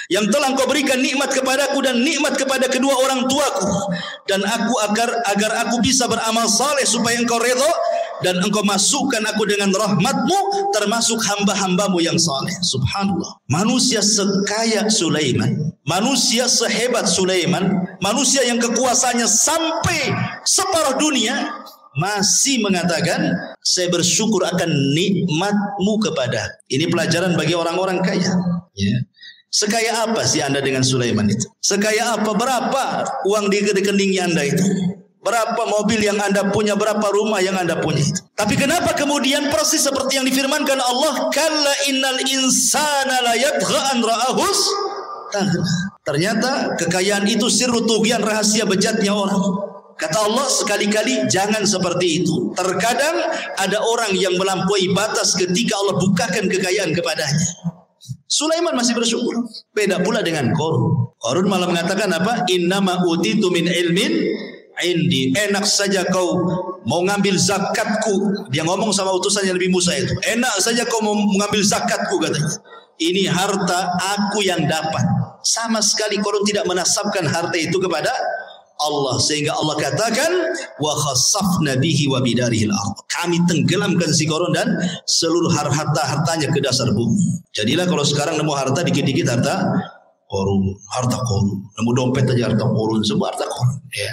Yang telah Engkau berikan nikmat kepadaku dan nikmat kepada kedua orang tuaku, dan aku agar aku bisa beramal saleh supaya Engkau redha dan Engkau masukkan aku dengan rahmat-Mu termasuk hamba-hamba-Mu yang saleh. Subhanallah. Manusia sekaya Sulaiman, manusia sehebat Sulaiman, manusia yang kekuasaannya sampai separuh dunia, masih mengatakan saya bersyukur akan nikmat-Mu kepada. Ini pelajaran bagi orang-orang kaya, ya. Sekaya apa sih Anda dengan Sulaiman itu? Sekaya apa? Berapa uang di rekeningnya Anda itu? Berapa mobil yang Anda punya? Berapa rumah yang Anda punya itu? Tapi kenapa kemudian persis seperti yang difirmankan Allah, kalla innal insana la yatgha an ra'ahus. Ternyata kekayaan itu sirru tughyan, rahasia bejatnya orang. Kata Allah, sekali-kali jangan seperti itu. Terkadang ada orang yang melampaui batas ketika Allah bukakan kekayaan kepadanya. Sulaiman masih bersyukur. Beda pula dengan Qarun. Qarun malah mengatakan apa? Innama utitu min ilmin indi. Enak saja kau mau ngambil zakatku. Dia ngomong sama utusannya Nabi Musa itu. Enak saja kau mau mengambil zakatku, katanya. Ini harta aku yang dapat. Sama sekali Qarun tidak menasabkan harta itu kepada Allah, sehingga Allah katakan wa khassafna bihi wa bidarihil ardh. Kami tenggelamkan si Qarun dan seluruh harta-hartanya ke dasar bumi. Jadilah kalau sekarang nemu harta dikit-dikit harta Qarun, harta Qarun. Nemu dompet aja harta Qarun, semua harta Qarun, ya.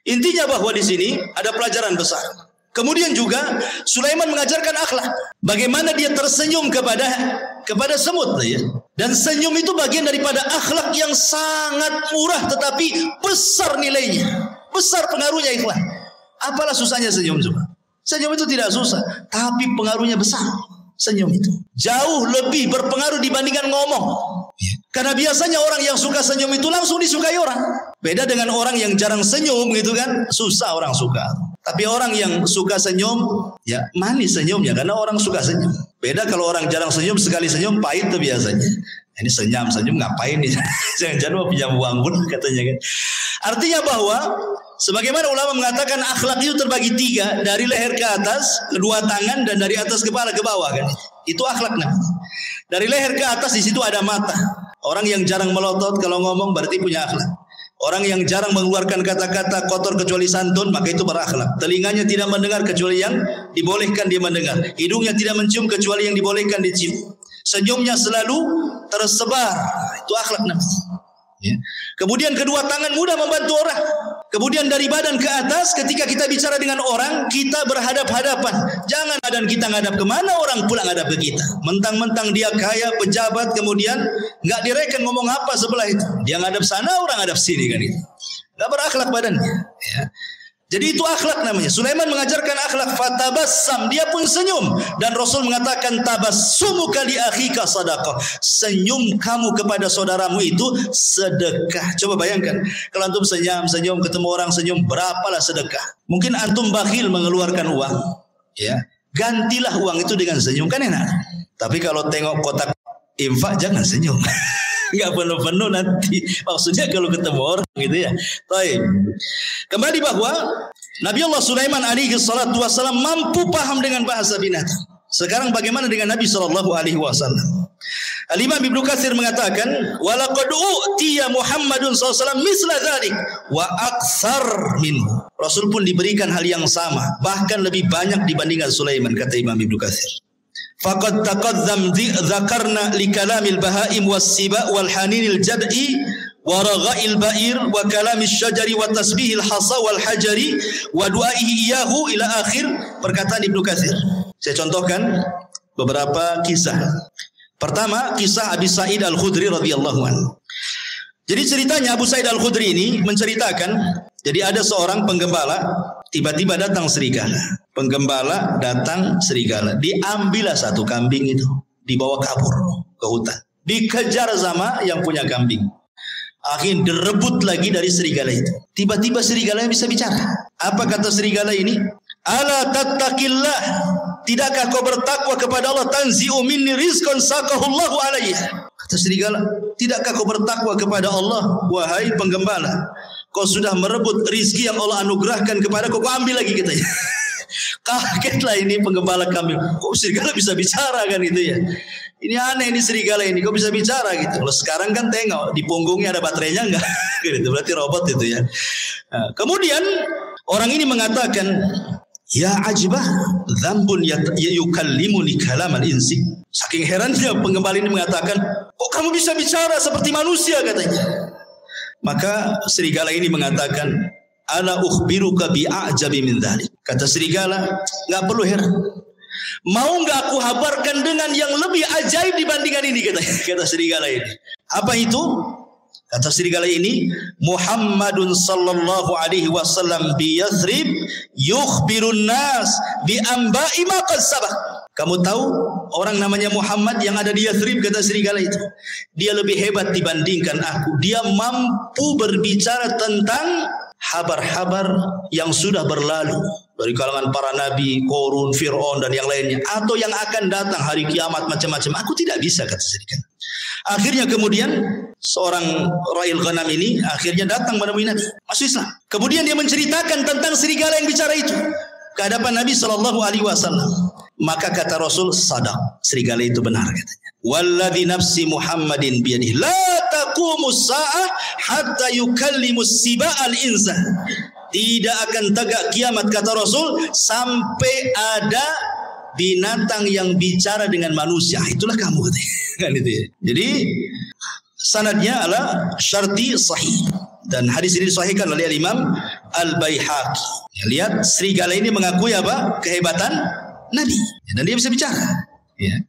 Intinya bahwa di sini ada pelajaran besar. Kemudian juga Sulaiman mengajarkan akhlak. Bagaimana dia tersenyum kepada semut, ya. Dan senyum itu bagian daripada akhlak yang sangat murah tetapi besar nilainya, besar pengaruhnya ikhwan. Apalah susahnya senyum coba? Senyum itu tidak susah, tapi pengaruhnya besar. Senyum itu jauh lebih berpengaruh dibandingkan ngomong. Karena biasanya orang yang suka senyum itu langsung disukai orang. Beda dengan orang yang jarang senyum gitu kan, susah orang suka. Tapi orang yang suka senyum, ya manis senyumnya karena orang suka senyum. Beda kalau orang jarang senyum, sekali senyum pahit tuh biasanya. Ini senyum ngapain nih? Jangan-jangan mau pinjam uang pun katanya kan. Artinya bahwa sebagaimana ulama mengatakan akhlak itu terbagi 3, dari leher ke atas, kedua tangan, dan dari atas kepala ke bawah kan. Itu akhlak namanya. Dari leher ke atas di situ ada mata. Orang yang jarang melotot kalau ngomong berarti punya akhlak. Orang yang jarang mengeluarkan kata-kata kotor kecuali santun, maka itu berakhlak. Telinganya tidak mendengar kecuali yang dibolehkan dia mendengar. Hidungnya tidak mencium kecuali yang dibolehkan dicium. Senyumnya selalu tersebar. Itu akhlak namanya. Ya. Kemudian kedua tangan mudah membantu orang. Kemudian dari badan ke atas, ketika kita bicara dengan orang, kita berhadap-hadapan. Jangan badan kita ngadap kemana, orang pula ngadap ke kita. Mentang-mentang dia kaya, pejabat, kemudian nggak direken ngomong apa sebelah itu. Dia ngadap sana, orang ngadap sini kan itu. Nggak berakhlak badannya. Ya. Jadi itu akhlak namanya. Sulaiman mengajarkan akhlak, fatabassam, dia pun senyum. Dan Rasul mengatakan tabassumuka li akhika sadaqah. Senyum kamu kepada saudaramu itu sedekah. Coba bayangkan, kalau antum senyum ketemu orang senyum, berapalah sedekah. Mungkin antum bakhil mengeluarkan uang, ya. Gantilah uang itu dengan senyum, kan enak. Tapi kalau tengok kotak infak jangan senyum. Enggak penuh-penuh nanti. Maksudnya kalau ketemu orang gitu ya. Baik. Kembali bahwa Nabi Allah Sulaiman alaihi salatu wasallam mampu paham dengan bahasa binatang. Sekarang bagaimana dengan Nabi sallallahu alaihi wasallam? Al-Imam Ibnu Katsir mengatakan, "Wa laqad utiya Muhammadun sallallahu alaihi wasallam misla dzalik wa aktsar minhu." Rasul pun diberikan hal yang sama, bahkan lebih banyak dibandingkan Sulaiman, kata Imam Ibnu Katsir. Faqad taqaddam dzakarna li kalamil bahaim was-siba wal haninil jad'i wa ragha'il ba'ir wa kalamish syajari wa tasbihil hasa wal hajari wa du'aihi iyahu ila akhir perkataan Ibnu Katsir. Saya contohkan beberapa kisah. Pertama, kisah Abi Sa'id Al-Khudri radhiyallahu anhu. Jadi ceritanya Abu Sa'id Al-Khudri ini menceritakan, jadi ada seorang penggembala, tiba-tiba datang serigala. Penggembala datang serigala, diambillah satu kambing itu, dibawa kabur ke hutan, dikejar sama yang punya kambing. Akhirnya direbut lagi dari serigala itu. Tiba-tiba serigalanya bisa bicara. Apa kata serigala ini? Ala tattaqillah, tidakkah kau bertakwa kepada Allah? Tanzi'u minni rizqan saqahullahu alayya. Kata serigala, tidakkah kau bertakwa kepada Allah, wahai penggembala? Kau sudah merebut rizki yang Allah anugerahkan kepada kau ambil lagi katanya. Kagetlah ini penggembala kambing. Kok serigala bisa bicara kan itu ya? Ini aneh ini serigala ini, kok bisa bicara gitu. Kalau sekarang kan tengok di punggungnya ada baterainya enggak? Gitu, berarti robot itu ya. Nah, kemudian orang ini mengatakan, ya ajibah, dzambun yukallimuni kalamal insi. Saking herannya penggembala ini mengatakan, kok kamu bisa bicara seperti manusia katanya. Maka serigala ini mengatakan, ala ukhbiruka bi'ajabi min dzalik. Kata serigala, enggak perlu heran. Mau enggak aku habarkan dengan yang lebih ajaib dibandingkan ini, kata serigala ini. Apa itu? Kata serigala ini, Muhammadun sallallahu alaihi wasallam bi Yathrib yukhbirun nas bi amba'i ma qad sabaq. Kamu tahu orang namanya Muhammad yang ada di Yathrib, kata serigala itu. Dia lebih hebat dibandingkan aku. Dia mampu berbicara tentang habar-habar yang sudah berlalu dari kalangan para nabi, Qarun, Fir'aun dan yang lainnya, atau yang akan datang hari kiamat macam-macam. Aku tidak bisa, kata serigala. Akhirnya kemudian seorang ra'il ghanam ini akhirnya datang menemui Nabi, masuk Islam. Kemudian dia menceritakan tentang serigala yang bicara itu ke hadapan Nabi sallallahu alaihi wasallam. Maka kata Rasul, sadaq, serigala itu benar katanya. Walladzi nafsi Muhammadin biyadihi la taqumus sa'ah hatta yukallimus siba'al insan. Tidak akan tegak kiamat, kata Rasul, sampai ada binatang yang bicara dengan manusia. Itulah kamu katanya. Kan itu ya. Jadi sanadnya adalah syarti sahih dan hadis ini disahihkan oleh Imam Al-Baihaqi. Ya, lihat serigala ini mengakui apa? Kehebatan Nabi, dan dia bisa bicara. Ya.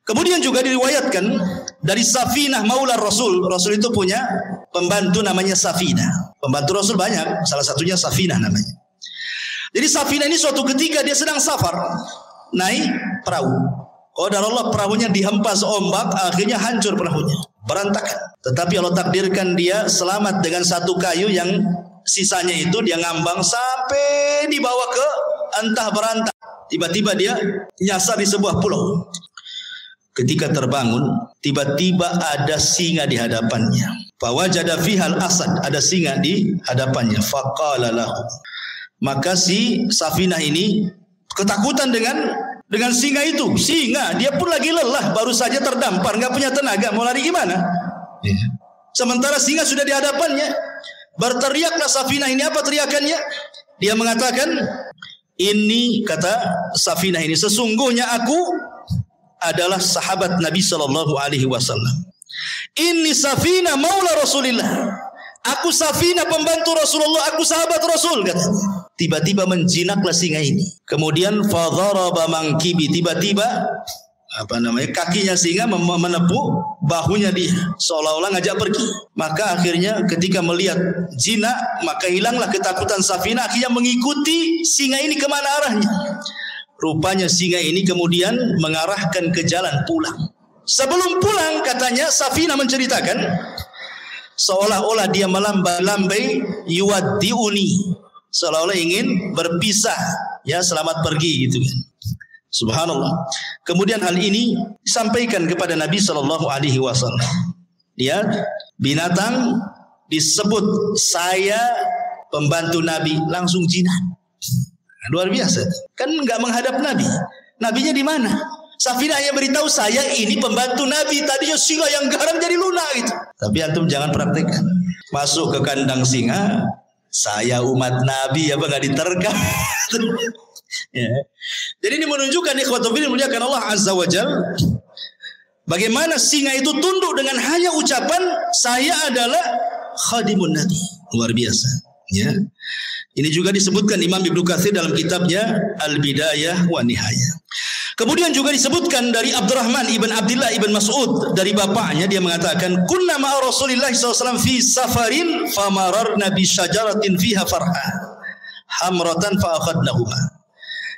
Kemudian juga diriwayatkan dari Safinah Maula Rasul. Rasul itu punya pembantu namanya Safinah. Pembantu Rasul banyak, salah satunya Safinah namanya. Jadi Safinah ini suatu ketika dia sedang safar, naik perahu. Qadar Allah perahunya dihempas ombak, akhirnya hancur perahunya, berantakan. Tetapi Allah takdirkan dia selamat dengan satu kayu yang sisanya itu dia ngambang sampai dibawa ke antah berantah. Tiba-tiba dia nyasar di sebuah pulau. Ketika terbangun, tiba-tiba ada singa di hadapannya. Fawajada fihal asad, ada singa di hadapannya. Faqala lahu. Maka si Safinah ini ketakutan dengan singa itu. Singa, dia pun lagi lelah, baru saja terdampar, enggak punya tenaga, mau lari gimana? Sementara singa sudah di hadapannya. Berteriaklah Safinah ini, apa teriakannya? Dia mengatakan, ini kata Safinah ini, sesungguhnya aku adalah sahabat Nabi sallallahu alaihi wasallam. Ini Safinah maula Rasulillah. Aku Safinah pembantu Rasulullah, aku sahabat Rasul, kata. Tiba-tiba menjinaklah singa ini. Kemudian fadharaba mangkibi, tiba-tiba kakinya singa menepuk bahunya dia, seolah-olah ngajak pergi. Maka akhirnya ketika melihat jinak, maka hilanglah ketakutan Safinah, akhirnya mengikuti singa ini kemana arahnya. Rupanya singa ini kemudian mengarahkan ke jalan pulang. Sebelum pulang, katanya Safinah menceritakan, seolah-olah dia melambai-lambai yuwaddiuni, seolah-olah ingin berpisah, ya, selamat pergi gitu kan. Subhanallah. Kemudian hal ini disampaikan kepada Nabi sallallahu alaihi wasallam. Dia binatang disebut saya pembantu Nabi, langsung jinak. Luar biasa. Kan enggak menghadap Nabi. Nabinya di mana? Safinah yang beritahu saya ini pembantu Nabi, tadinya singa yang garang jadi lunak gitu. Tapi antum jangan praktekkan. Masuk ke kandang singa, saya umat Nabi, apa enggak diterkam? Ya. Jadi ini menunjukkan ikhwatul fillah muliakan Allah Azza wa Jalla, bagaimana singa itu tunduk dengan hanya ucapan saya adalah khadimun Nabi. Luar biasa, ya. Ini juga disebutkan Imam Ibnu Katsir dalam kitabnya Al-Bidayah wa Nihayah. Kemudian juga disebutkan dari Abdurrahman ibn Abdullah ibn Mas'ud, dari bapaknya, dia mengatakan kunna ma'a Rasulillah SAW fi safarin famararna bi syajaratin fiha farha hamratan fa akhadnahuma.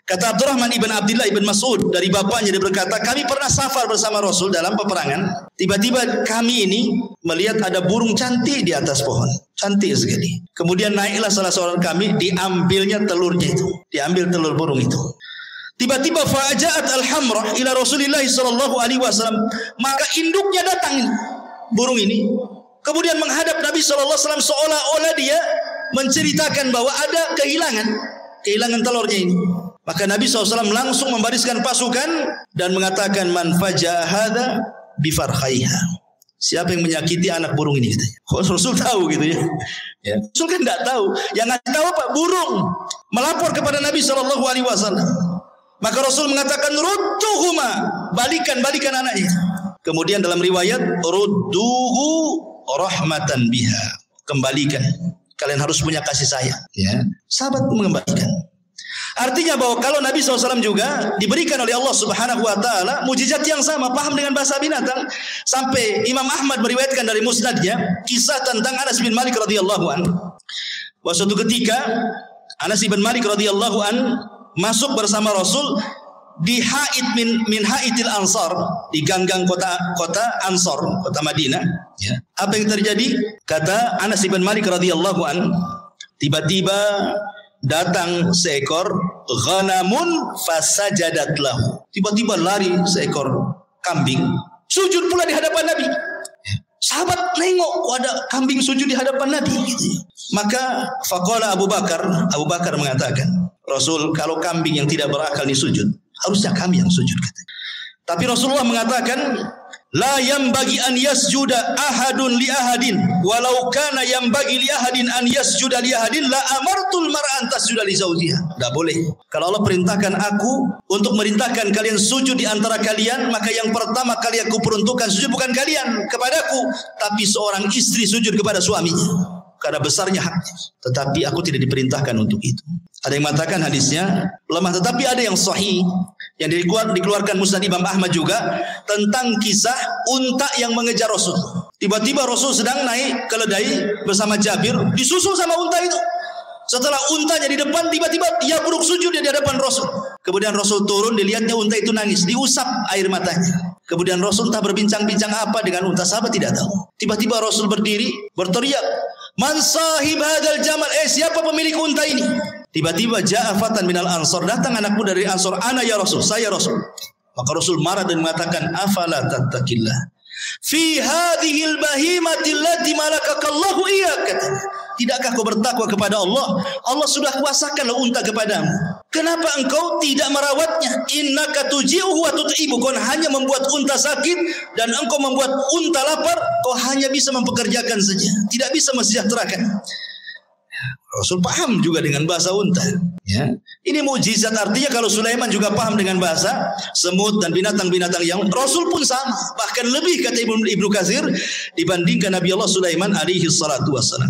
Kata Abdurrahman ibn Abdullah ibn Mas'ud, dari bapaknya, dia berkata, kami pernah safar bersama Rasul dalam peperangan. Tiba-tiba kami ini melihat ada burung cantik di atas pohon, cantik sekali. Kemudian naiklah salah seorang kami, diambilnya telurnya itu, diambil telur burung itu. Tiba-tiba fa'aja'at al-hamrah ila Rasulillah sallallahu alaihi wasallam, maka induknya datang burung ini, kemudian menghadap Nabi sallallahu alaihi wasallam, seolah-olah dia menceritakan bahwa ada kehilangan telurnya ini. Maka Nabi SAW langsung membariskan pasukan dan mengatakan man faja'a hadza bifarkhaiha. Siapa yang menyakiti anak burung ini, katanya. Rasul tahu gitu ya. Rasul kan tidak tahu. Yang ngasih tahu apa? Burung melapor kepada Nabi SAW. Maka Rasul mengatakan rudduhuma, balikan anaknya. Kemudian dalam riwayat rudduhu rahmatan biha, kembalikan. Kalian harus punya kasih sayang, ya. Sahabat mengembalikan. Artinya bahwa kalau Nabi SAW juga diberikan oleh Allah Subhanahu wa Ta'ala mujizat yang sama, paham dengan bahasa binatang, sampai Imam Ahmad meriwayatkan dari musnadnya kisah tentang Anas bin Malik radhiyallahu an. Bahwa suatu ketika Anas bin Malik radhiyallahu an masuk bersama Rasul di haid min haidil Ansar, di ganggang kota Ansar, kota Madinah. Ya. Apa yang terjadi? Kata Anas bin Malik radhiyallahu an, tiba-tiba datang seekor ghanamun fasajadat lahu. Tiba-tiba lari seekor kambing, sujud pula di hadapan Nabi. Sahabat nengok, kok ada kambing sujud di hadapan Nabi gitu. Maka faqala Abu Bakar mengatakan, Rasul, kalau kambing yang tidak berakal ini sujud, harusnya kami yang sujud, katanya. Tapi Rasulullah mengatakan, la yambagi an yasjuda ahadun li ahadin walau kana yambagi li ahadin an yasjuda li ahadin la amartul mar'an tasjuda li zawjiha. Enggak boleh. Kalau Allah perintahkan aku untuk merintahkan kalian sujud di antara kalian, maka yang pertama kali aku peruntukkan sujud bukan kalian kepadaku, tapi seorang istri sujud kepada suaminya, karena besarnya haknya. Tetapi aku tidak diperintahkan untuk itu. Ada yang mengatakan hadisnya lemah, tetapi ada yang sahih yang dikeluarkan Musnad Imam Ahmad juga tentang kisah unta yang mengejar Rasul. Tiba-tiba Rasul sedang naik keledai bersama Jabir, disusul sama unta itu. Setelah untanya di depan, tiba-tiba dia buruk sujud di hadapan Rasul. Kemudian Rasul turun, dilihatnya unta itu nangis, diusap air matanya. Kemudian Rasul entah berbincang-bincang apa dengan unta, sahabat tidak tahu. Tiba-tiba Rasul berdiri, berteriak, Man sahib hadzal jamal? Siapa pemilik unta ini? Tiba-tiba ja'a fatan minal ansar, datang anak muda dari Ansar, ana ya Rasul, saya Rasul. Maka Rasul marah dan mengatakan, afala tattaqillah fi hadhil bahimati allati malakakallahu iyyak. Tidakkah kau bertakwa kepada Allah? Allah sudah kuasakanlah unta kepadamu. Kenapa engkau tidak merawatnya? Innaka tuji'uhu wa tut'ibu. Kau hanya membuat unta sakit dan engkau membuat unta lapar. Kau hanya bisa mempekerjakan saja, tidak bisa mensejahterakan. Rasul paham juga dengan bahasa unta. Ya. Ini mukjizat, artinya kalau Sulaiman juga paham dengan bahasa semut dan binatang-binatang yang Rasul pun sama, bahkan lebih kata Ibnu Katsir dibandingkan Nabi Allah Sulaiman alaihi salatu wassalam.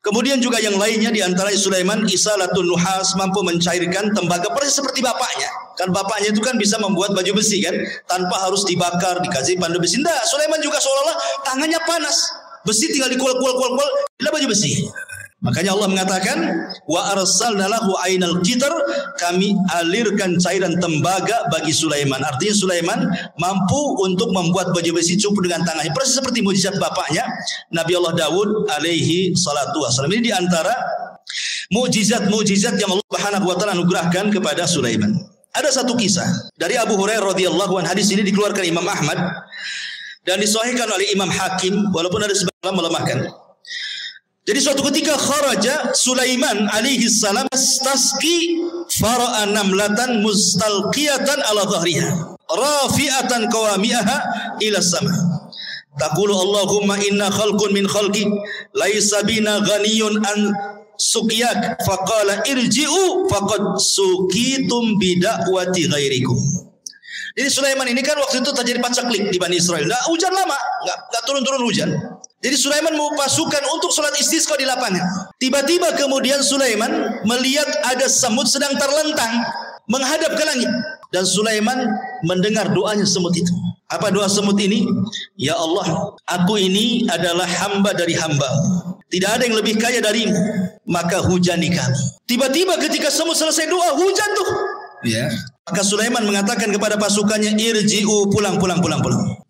Kemudian juga yang lainnya di antara Sulaiman isalatun nuhas, mampu mencairkan tembaga persis seperti bapaknya. Kan bapaknya itu kan bisa membuat baju besi kan, tanpa harus dibakar, dikasih pandu besi. Enggak, Sulaiman juga seolah-olah tangannya panas. Besi tinggal dikual-kual, adalah baju besi. Makanya Allah mengatakan wa arsalna lahu ainal qitr, kami alirkan cairan tembaga bagi Sulaiman. Artinya Sulaiman mampu untuk membuat baju besi cukup dengan tangannya, persis seperti mukjizat bapaknya Nabi Allah Daud alaihi salatu wasallam. Ini di antara mukjizat-mukjizat yang Allah Subhanahu wa taala anugerahkan kepada Sulaiman. Ada satu kisah dari Abu Hurairah radhiyallahu anhu. Hadis ini dikeluarkan Imam Ahmad dan disahihkan oleh Imam Hakim, walaupun ada sebagian melemahkan. Jadi suatu ketika kharaja Sulaiman alaihi salam tasqi fara'a namlatan mustalqiyatan ala dhahriha rafi'atan qawami'aha ila sama. Taqulu Allahumma inna khalqun min khalqi laisa bina ghaniyun an suqiyak faqala irji'u faqad suqitum bida'wati ghairikum. Jadi Sulaiman ini kan waktu itu terjadi pacaklik di Bani Israel. Nah, hujan lama, enggak turun-turun hujan. Jadi Sulaiman mau pasukan untuk sholat istisqa di lapangan. Tiba-tiba kemudian Sulaiman melihat ada semut sedang terlentang menghadap ke langit. Dan Sulaiman mendengar doanya semut itu. Apa doa semut ini? Ya Allah, aku ini adalah hamba dari hamba. Tidak ada yang lebih kaya darimu, maka hujani kami. Tiba-tiba ketika semut selesai doa, hujan tuh. Ya. Maka Sulaiman mengatakan kepada pasukannya, irji'u, pulang.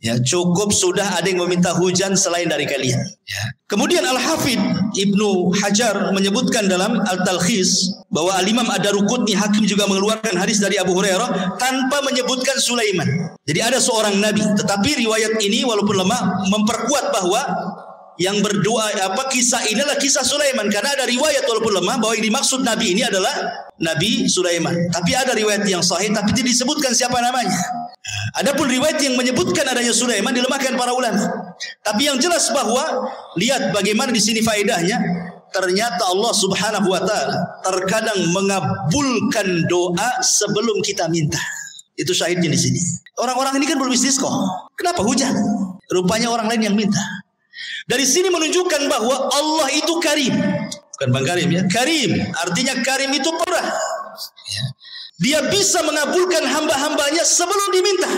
Ya, cukup sudah, ada yang meminta hujan selain dari kalian. Ya. Kemudian Al-Hafidh Ibnu Hajar menyebutkan dalam Al-Talkhis bahwa Al-Imam Ad-Daruqutni Hakim juga mengeluarkan hadis dari Abu Hurairah tanpa menyebutkan Sulaiman. Jadi ada seorang nabi, tetapi riwayat ini walaupun lemah memperkuat bahwa yang berdoa kisah ini adalah kisah Sulaiman, karena ada riwayat walaupun lemah bahwa yang dimaksud nabi ini adalah Nabi Sulaiman. Tapi ada riwayat yang sahih tapi tidak disebutkan siapa namanya. Adapun riwayat yang menyebutkan adanya Sulaiman dilemahkan para ulama. Tapi yang jelas bahwa lihat bagaimana di sini faedahnya, ternyata Allah Subhanahu wa taala terkadang mengabulkan doa sebelum kita minta. Itu syahidnya di sini. Orang-orang ini kan belum istisqa. Kenapa hujan? Rupanya orang lain yang minta. Dari sini menunjukkan bahwa Allah itu karim. Bukan Bang Karim ya. Karim. Artinya karim itu pemurah. Ya. Dia bisa mengabulkan hamba-hambanya sebelum diminta.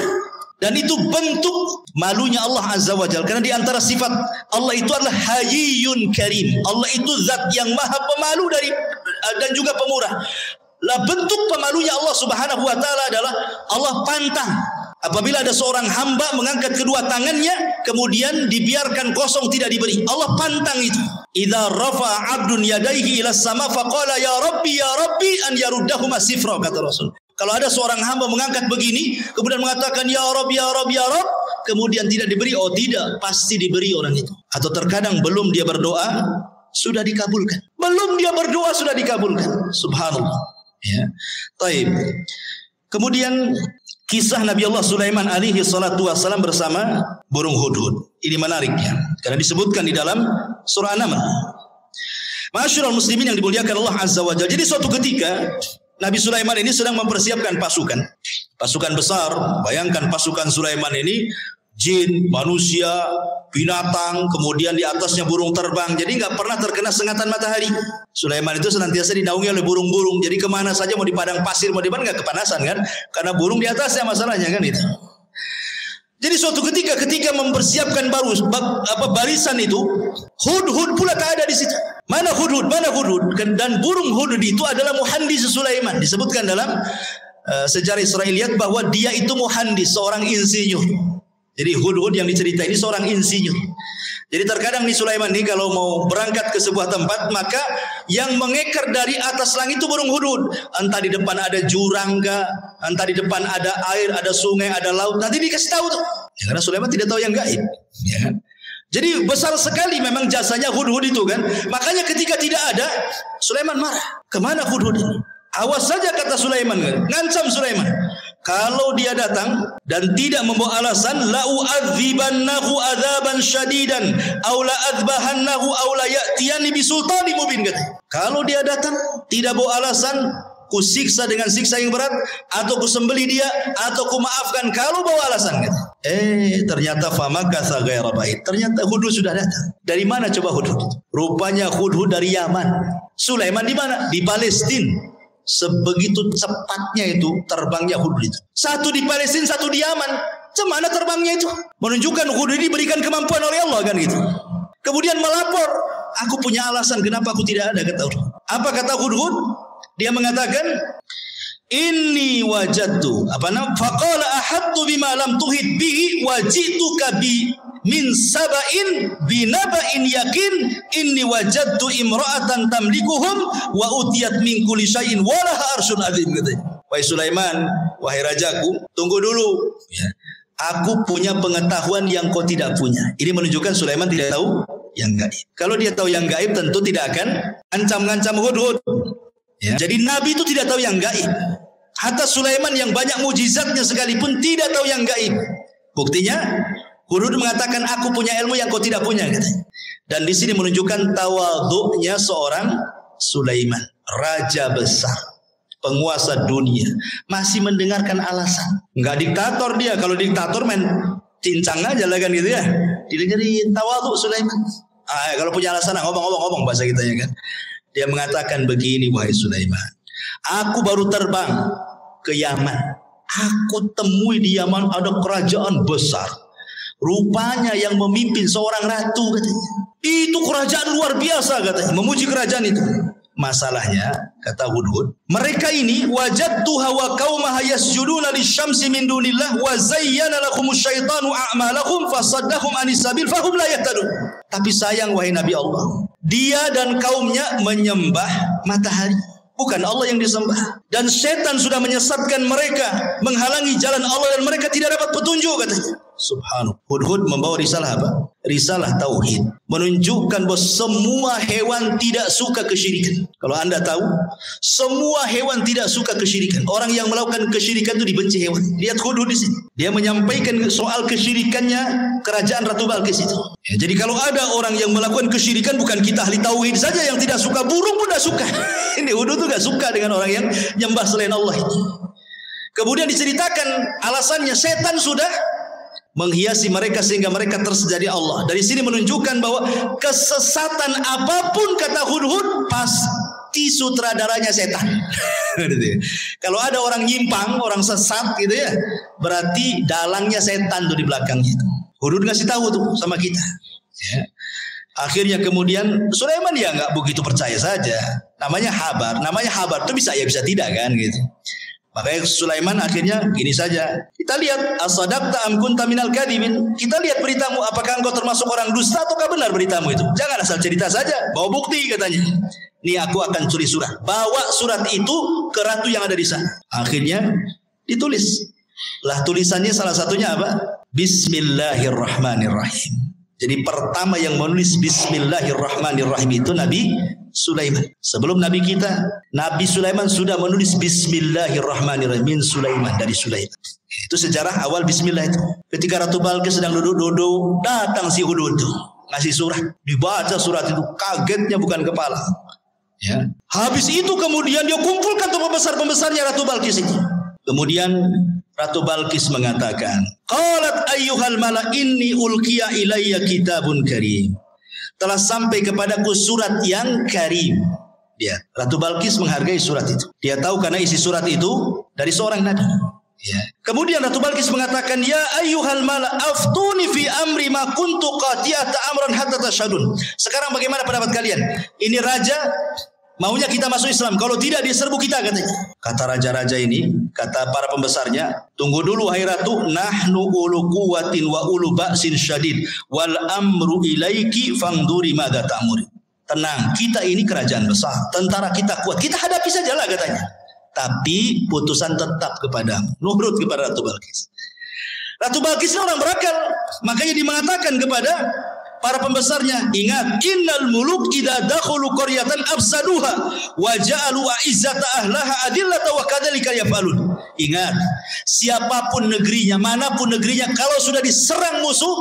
Dan itu bentuk malunya Allah Azza wa Jalla. Karena di antara sifat Allah itu adalah Hayyun Karim. Allah itu zat yang maha pemalu dan juga pemurah. Lah bentuk pemalunya Allah Subhanahu wa taala adalah Allah pantang apabila ada seorang hamba mengangkat kedua tangannya kemudian dibiarkan kosong tidak diberi. Allah pantang itu. Idza rafa'a 'abdun yadayhi ila sama faqala ya rabbi an yaruddahuma sifra, kata Rasul. Kalau ada seorang hamba mengangkat begini kemudian mengatakan ya Rabb, kemudian tidak diberi, oh tidak, pasti diberi orang itu. Atau terkadang belum dia berdoa sudah dikabulkan. Belum dia berdoa sudah dikabulkan. Subhanallah. Ya. Taib. Kemudian kisah Nabi Allah Sulaiman alaihi salatu wassalam bersama burung hudhud. Ini menariknya karena disebutkan di dalam surah An-Naml. Ma'asyiral muslimin yang dimuliakan Allah Azza wa Jalla. Jadi suatu ketika Nabi Sulaiman ini sedang mempersiapkan pasukan besar. Bayangkan pasukan Sulaiman ini jin, manusia, binatang, kemudian di atasnya burung terbang. Jadi nggak pernah terkena sengatan matahari. Sulaiman itu senantiasa dinaungi oleh burung-burung. Jadi kemana saja, mau di padang pasir, mau di mana, nggak kepanasan kan? Karena burung di atasnya masalahnya kan itu. Jadi suatu ketika mempersiapkan barisan itu, hudhud pula tak ada di situ. Mana hudhud? Dan burung hudhud itu adalah muhandis Sulaiman. Disebutkan dalam sejarah Israiliyat bahwa dia itu muhandis, seorang insinyur. Jadi Hudhud yang diceritain ini seorang insinyur. Jadi terkadang nih Sulaiman nih kalau mau berangkat ke sebuah tempat, maka yang mengeker dari atas langit itu burung hudhud. Entah di depan ada jurang kah, entah di depan ada air, ada sungai, ada laut. Nanti dikasih tahu tuh. Ya, karena Sulaiman tidak tahu yang gaib. Ya kan? Jadi besar sekali memang jasanya hudhud itu kan. Makanya ketika tidak ada, Sulaiman marah. Kemana hudhud ini? Awas saja kata Sulaiman kan. Ngancam Sulaiman. Kalau dia datang dan tidak membawa alasan, la u'adzibannahu adzaban syadidan aw la adzbahannahu aw la ya'tiyani bisultanin mubin kata. Kalau dia datang tidak bawa alasan, kusiksa dengan siksa yang berat, atau kusembelih dia, atau kumaafkan kalau bawa alasan kata. Ternyata famakatha ghaira ba'id. Ternyata Hudhud sudah datang. Dari mana coba Hudhud? Rupanya Hudhud dari Yaman. Sulaiman di mana? Di Palestina. Sebegitu cepatnya itu terbangnya Hudhud itu. Satu di Palestina, satu di Yaman. Cemana terbangnya itu? Menunjukkan Hudhud ini diberikan kemampuan oleh Allah kan gitu. Kemudian melapor, aku punya alasan kenapa aku tidak ada kata Hudhud. Apa kata Hudhud? Dia mengatakan, inni wajadtu faqala ahattu bima lam tuhit bihi wajituka bi min saba'in binaba'in yakin inni wajadtu imra'atan tamlikuhum wa utiyat min kulli syai'in wa laha arsyun azim katanya. Wahai Sulaiman, wahai rajaku, tunggu dulu ya. Aku punya pengetahuan yang kau tidak punya. Ini menunjukkan Sulaiman tidak tahu yang gaib. Kalau dia tahu yang gaib tentu tidak akan ancam-ancam Hudhud ya. Jadi Nabi itu tidak tahu yang gaib. Hatta Sulaiman yang banyak mujizatnya sekalipun tidak tahu yang gaib. Buktinya Hudhud mengatakan aku punya ilmu yang kau tidak punya katanya. Dan di sini menunjukkan tawadhu'nya seorang Sulaiman, raja besar, penguasa dunia, masih mendengarkan alasan. Enggak diktator dia. Kalau diktator main cincang aja lah kan gitu ya. Didengerin tawadhu Sulaiman. Kalau punya alasan ngomong bahasa kita ya kan. Dia mengatakan begini, wahai Sulaiman, aku baru terbang ke Yaman. Aku temui di Yaman ada kerajaan besar. Rupanya yang memimpin seorang ratu katanya. Itu kerajaan luar biasa katanya. Memuji kerajaan itu. Masalahnya kata Hudhud, mereka ini wajadtuha wa qaumaha yasjuduna lisyamsi min dunillah wa zayyana lahumus syaitanu a'malahum fasaddahum anis sabil fahum la yahtadun. Tapi sayang wahai Nabi Allah, dia dan kaumnya menyembah matahari, bukan Allah yang disembah. Dan setan sudah menyesatkan mereka, menghalangi jalan Allah dan mereka tidak dapat petunjuk katanya. Subhanallah. Hudhud membawa risalah apa? Risalah tauhid. Menunjukkan bahwa semua hewan tidak suka kesyirikan. Kalau anda tahu, semua hewan tidak suka kesyirikan. Orang yang melakukan kesyirikan itu dibenci hewan. Lihat Hudhud di sini. Dia menyampaikan soal kesyirikannya kerajaan Ratu Balqis itu. Ya, jadi kalau ada orang yang melakukan kesyirikan, bukan kita ahli tauhid saja yang tidak suka, burung pun tidak suka. Ini Hudhud itu tidak suka dengan orang yang nyembah selain Allah itu. Kemudian diceritakan alasannya, setan sudah menghiasi mereka sehingga mereka tersedari Allah. Dari sini menunjukkan bahwa kesesatan apapun kata Hudhud pasti sutradaranya setan. Kalau ada orang nyimpang, orang sesat gitu ya, berarti dalangnya setan tuh di belakangnya itu. Hudhud ngasih tahu tuh sama kita. Ya. Akhirnya kemudian Sulaiman ya nggak begitu percaya saja. Namanya habar itu bisa ya bisa tidak kan gitu. Makanya Sulaiman akhirnya gini saja. Kita lihat asadaqta am kunta minal kadhibin. Kita lihat beritamu, apakah engkau termasuk orang dusta ataukah benar beritamu itu. Jangan asal cerita saja, bawa bukti katanya. Nih aku akan tulis surat. Bawa surat itu ke ratu yang ada di sana. Akhirnya ditulis. Lah tulisannya salah satunya apa? Bismillahirrahmanirrahim. Jadi pertama yang menulis Bismillahirrahmanirrahim itu Nabi Sulaiman. Sebelum Nabi kita, Nabi Sulaiman sudah menulis Bismillahirrahmanirrahim min Sulaiman, dari Sulaiman. Itu sejarah awal Bismillah itu. Ketika Ratu Balqis sedang duduk-duduk, datang si Hudhud itu ngasih surat. Dibaca surat itu, kagetnya bukan kepala. Ya. Habis itu kemudian dia kumpulkan tuh pembesar-pembesarnya Ratu Balqis itu. Kemudian Ratu Balqis mengatakan, qalat ayyuhal mala inni ulqiya ilayya kitabun karim. Telah sampai kepadaku surat yang karim. Dia, Ratu Balqis menghargai surat itu. Dia tahu karena isi surat itu dari seorang nabi. Ya. Kemudian Ratu Balqis mengatakan, ya ayyuhal mala aftuni fi amri ma kuntu qatiyata amran hatta tashhadun. Sekarang bagaimana pendapat kalian? Ini raja Maunya kita masuk Islam. Kalau tidak dia serbu kita katanya. Kata raja-raja ini, kata para pembesarnya, tunggu dulu wahai ratu, nahnu ulu quwwatin wa ulu ba'sin syadid wal amru ilaiki fangduri madza ta'muri. Tenang, kita ini kerajaan besar, tentara kita kuat, kita hadapi sajalah katanya. Tapi putusan tetap kepadamu, nurut kepada Ratu Balqis. Ratu Balqis ini orang berakal, makanya dia mengatakan kepada para pembesarnya, ingat, innal muluk idza dakhulu qaryatan afsaduha wa ja'alu a'izzata ahlaha adillata wa kadzalika yaf'alun. Ingat, siapapun negerinya, manapun negerinya, kalau sudah diserang musuh,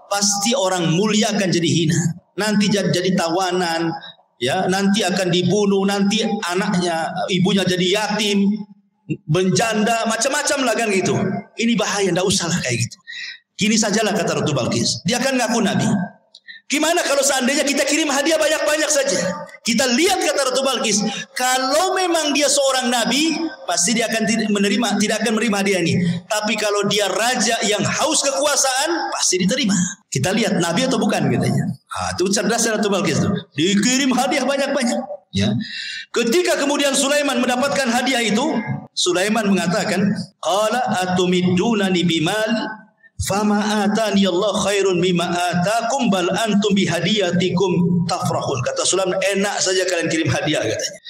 pasti orang mulia akan jadi hina. Nanti jadi tawanan, ya, nanti akan dibunuh, nanti anaknya, ibunya jadi yatim, menjanda, macam-macam lah kan gitu. Ini bahaya, enggak usah lah kayak gitu. Gini sajalah kata Ratu Balqis, dia akan ngaku nabi. Gimana kalau seandainya kita kirim hadiah banyak-banyak saja? Kita lihat kata Ratu Balqis, kalau memang dia seorang nabi, pasti dia akan tidak akan menerima hadiah ini. Tapi kalau dia raja yang haus kekuasaan, pasti diterima. Kita lihat nabi atau bukan katanya. Itu cerdasnya Ratu Balqis itu. Dikirim hadiah banyak-banyak. Ya. Ketika kemudian Sulaiman mendapatkan hadiah itu, Sulaiman mengatakan, qala atumidunani bimal fama atani Allah khairun mimma atakum bal antum bihadiyatikum tafrahun. Kata Sulaiman, enak saja kalian kirim hadiah katanya.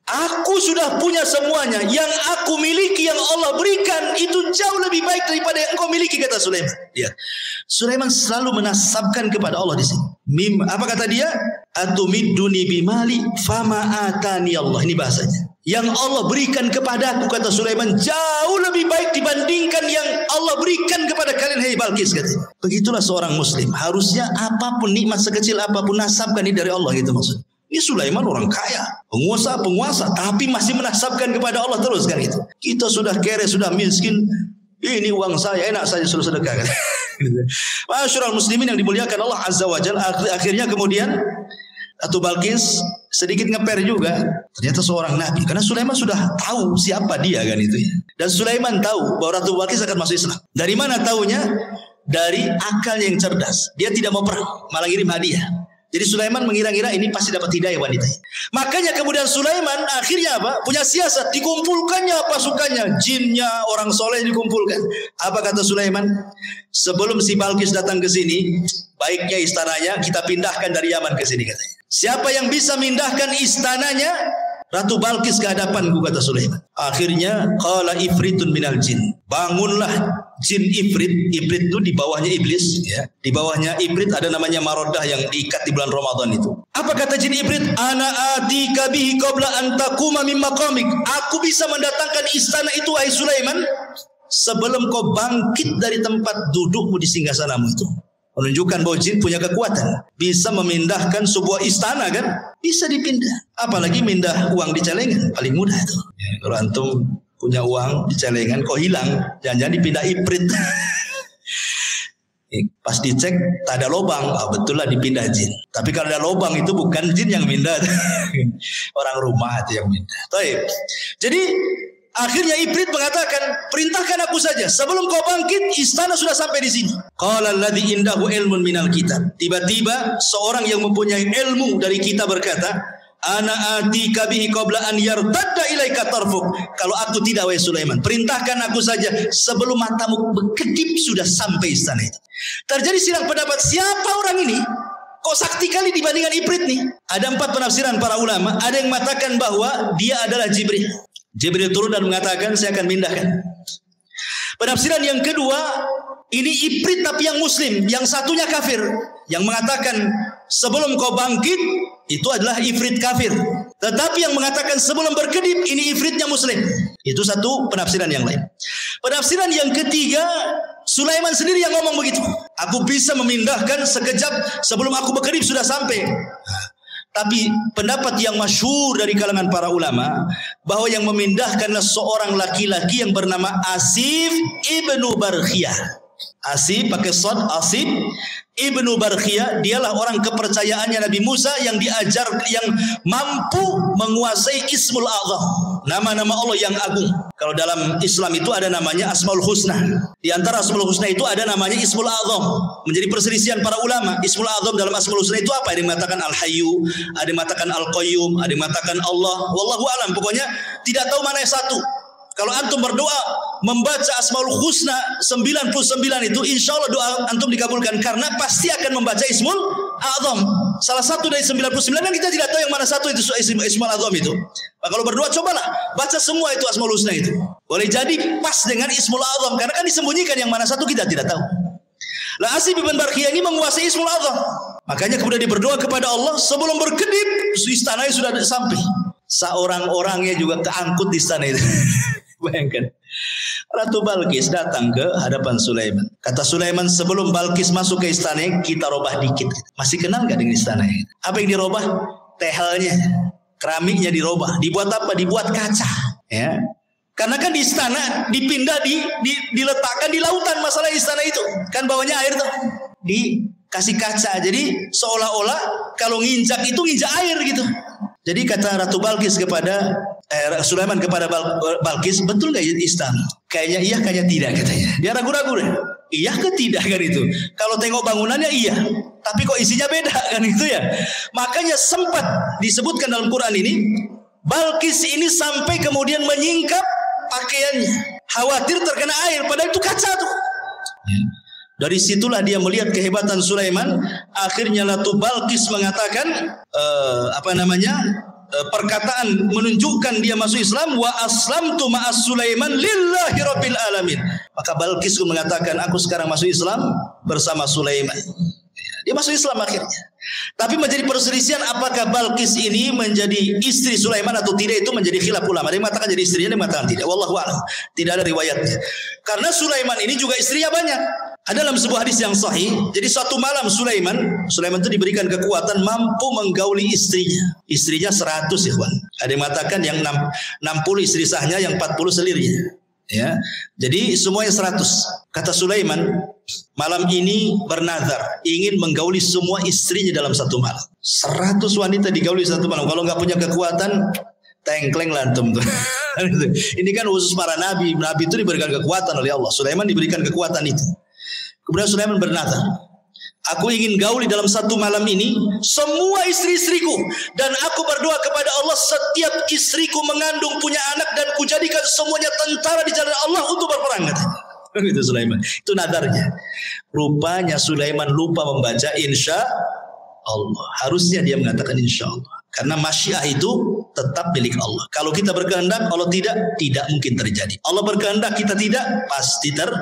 Aku sudah punya semuanya, yang aku miliki, yang Allah berikan itu jauh lebih baik daripada yang engkau miliki, kata Sulaiman. Ya. Sulaiman selalu menasabkan kepada Allah di sini. Apa kata dia? Atumiduni bimali fama atani Allah. Ini bahasanya. Yang Allah berikan kepadaku, kata Sulaiman, jauh lebih baik dibandingkan yang Allah berikan kepada kalian, hai Balqis, katanya. Begitulah seorang muslim. Harusnya apapun nikmat sekecil apapun, nasabkan ini dari Allah, gitu maksudnya. Ini Sulaiman orang kaya, penguasa, tapi masih menasabkan kepada Allah terus kan itu. Kita sudah kere, sudah miskin, ini uang saya, enak saja suruh sedekah kan. Masyarul muslimin yang dimuliakan Allah Azza wa Jalla. Akhirnya kemudian Ratu Balqis sedikit ngeper juga. Ternyata seorang nabi, karena Sulaiman sudah tahu siapa dia kan itu ya. Dan Sulaiman tahu bahwa Ratu Balqis akan masuk Islam. Dari mana taunya? Dari akalnya yang cerdas. Dia tidak mau perang, malah ngirim hadiah. Jadi Sulaiman mengira-ngira ini pasti dapat hidayah wanita. Makanya kemudian Sulaiman akhirnya apa? Punya siasat, dikumpulkannya pasukannya, jinnya, orang soleh dikumpulkan. Apa kata Sulaiman? Sebelum si Balqis datang ke sini, baiknya istananya kita pindahkan dari Yaman ke sini katanya. Siapa yang bisa mindahkan istananya Ratu Balqis ke hadapanku, kata Sulaiman. Akhirnya qala ifritun minal jin. Bangunlah jin ifrit. Ifrit itu di bawahnya iblis ya. Di bawahnya ifrit ada namanya marodah yang diikat di bulan Ramadan itu. Apa kata jin ifrit? Ana atika bihi qabla an taquma min maqamik. Aku bisa mendatangkan istana itu, wahai Sulaiman, sebelum kau bangkit dari tempat dudukmu di singgasanamu itu. Menunjukkan bahwa jin punya kekuatan, bisa memindahkan sebuah istana kan, bisa dipindah. Apalagi mindah uang di celengan, paling mudah itu. Ya, kalau antum punya uang di celengan kok hilang, jangan-jangan dipindah ifrit. Pas dicek tak ada lubang, betul lah dipindah jin. Tapi kalau ada lubang itu bukan jin yang mindah, orang rumah itu yang mindah. Jadi akhirnya Ifrit mengatakan, perintahkan aku saja, sebelum kau bangkit istana sudah sampai di sini. Qala alladzi indahu ilmun minal kitab. Tiba-tiba seorang yang mempunyai ilmu dari kitab berkata, ana atika bihi qabla an yartadda ilaika tarfuk. Kalau aku tidak, wahai Sulaiman, perintahkan aku saja sebelum matamu berkedip sudah sampai istana itu. Terjadi silang pendapat, siapa orang ini? Kok sakti kali dibandingkan Ifrit nih? Ada 4 penafsiran para ulama. Ada yang mengatakan bahwa dia adalah Jibril. Jibril turun dan mengatakan, saya akan pindahkan. Penafsiran yang kedua, ini Ifrit tapi yang muslim, yang satunya kafir, yang mengatakan sebelum kau bangkit itu adalah Ifrit kafir. Tetapi yang mengatakan sebelum berkedip ini Ifritnya muslim. Itu satu penafsiran yang lain. Penafsiran yang ketiga, Sulaiman sendiri yang ngomong begitu. Aku bisa memindahkan sekejap sebelum aku berkedip sudah sampai. Tapi pendapat yang masyhur dari kalangan para ulama bahwa yang memindahkanlah seorang laki-laki yang bernama Asif ibnu Barkhiyah. Asif pakai sod, Asif. Ibnu Barkhiyah, dialah orang kepercayaannya Nabi Musa yang diajar, yang mampu menguasai Ismul A'zam, nama-nama Allah yang agung. Kalau dalam Islam itu ada namanya Asmaul Husna. Di antara Asmaul Husna itu ada namanya Ismul A'zam. Menjadi perselisihan para ulama. Ismul A'zam dalam Asmaul Husna itu apa? Ada yang mengatakan Al-Hayyu, ada yang mengatakan Al-Qayyum, ada yang mengatakan Allah. Wallahu a'lam. Pokoknya tidak tahu mana yang satu. Kalau antum berdoa membaca Asmaul Husna 99 itu, insya Allah doa antum dikabulkan, karena pasti akan membaca Ismul A'zam. Salah satu dari 99 kan kita tidak tahu yang mana satu itu Ismul A'zam itu. Nah, kalau berdoa cobalah baca semua itu Asmaul Husna itu. Boleh jadi pas dengan Ismul A'zam, karena kan disembunyikan yang mana satu kita tidak tahu. Lah Asib bin Barkhiyah ini menguasai Ismul A'zam. Makanya kemudian dia berdoa kepada Allah, sebelum berkedip istananya sudah sampai. Seorang-orangnya juga keangkut di istana itu. Bayangkan, Ratu Balkis datang ke hadapan Sulaiman. Kata Sulaiman, sebelum Balkis masuk ke istana, kita robah dikit. Masih kenal gak dengan istana? Apa yang dirobah? Tehelnya, keramiknya dirobah. Dibuat apa? Dibuat kaca. Ya, karena kan di istana dipindah, diletakkan di lautan. Masalah istana itu kan bawahnya air tuh, dikasih kaca. Jadi seolah-olah kalau nginjak itu nginjak air gitu. Jadi kata Ratu Balkis kepada Sulaiman kepada Balkis, betul nggak istana? Kayaknya iya, kayaknya tidak katanya. Dia ragu-ragu deh. Iya ke tidak kan itu? Kalau tengok bangunannya iya, tapi kok isinya beda kan itu ya. Makanya sempat disebutkan dalam Quran ini, Balkis ini sampai kemudian menyingkap pakaiannya, khawatir terkena air, padahal itu kaca tuh. Dari situlah dia melihat kehebatan Sulaiman. Akhirnya Ratu Balkis mengatakan perkataan menunjukkan dia masuk Islam, wa aslamtu ma'as Sulaiman lillahi rabbil alamin. Maka Balkis mengatakan, aku sekarang masuk Islam bersama Sulaiman. Dia masuk Islam akhirnya. Tapi menjadi perselisihan apakah Balkis ini menjadi istri Sulaiman atau tidak, itu menjadi khilaf ulama. Ada yang mengatakan jadi istrinya, ada yang mengatakan tidak. Wallahu a'lam. Tidak ada riwayatnya. Karena Sulaiman ini juga istrinya banyak. Ada dalam sebuah hadis yang sahih. Jadi suatu malam Sulaiman itu diberikan kekuatan mampu menggauli istrinya. Istrinya 100 ikhwan. Ada yang mengatakan yang 60 istri sahnya, yang 40 selirnya. Ya, jadi semuanya 100. Kata Sulaiman, malam ini bernazar ingin menggauli semua istrinya dalam satu malam. 100 wanita digauli satu malam. Kalau nggak punya kekuatan, tengkleng lantum tuh. Ini kan khusus para nabi. Nabi itu diberikan kekuatan oleh Allah. Sulaiman diberikan kekuatan itu. Kemudian Sulaiman bernazar, aku ingin gauli dalam satu malam ini semua istri-istriku, dan aku berdoa kepada Allah setiap istriku mengandung punya anak, dan kujadikan semuanya tentara di jalan Allah untuk berperang. Itu Sulaiman. Itu nadarnya. Rupanya Sulaiman lupa membaca insya Allah. Harusnya dia mengatakan insya Allah. Karena masyiah itu tetap milik Allah. Kalau kita berkehendak, Allah tidak mungkin terjadi. Allah berkehendak, kita tidak, pasti terjadi.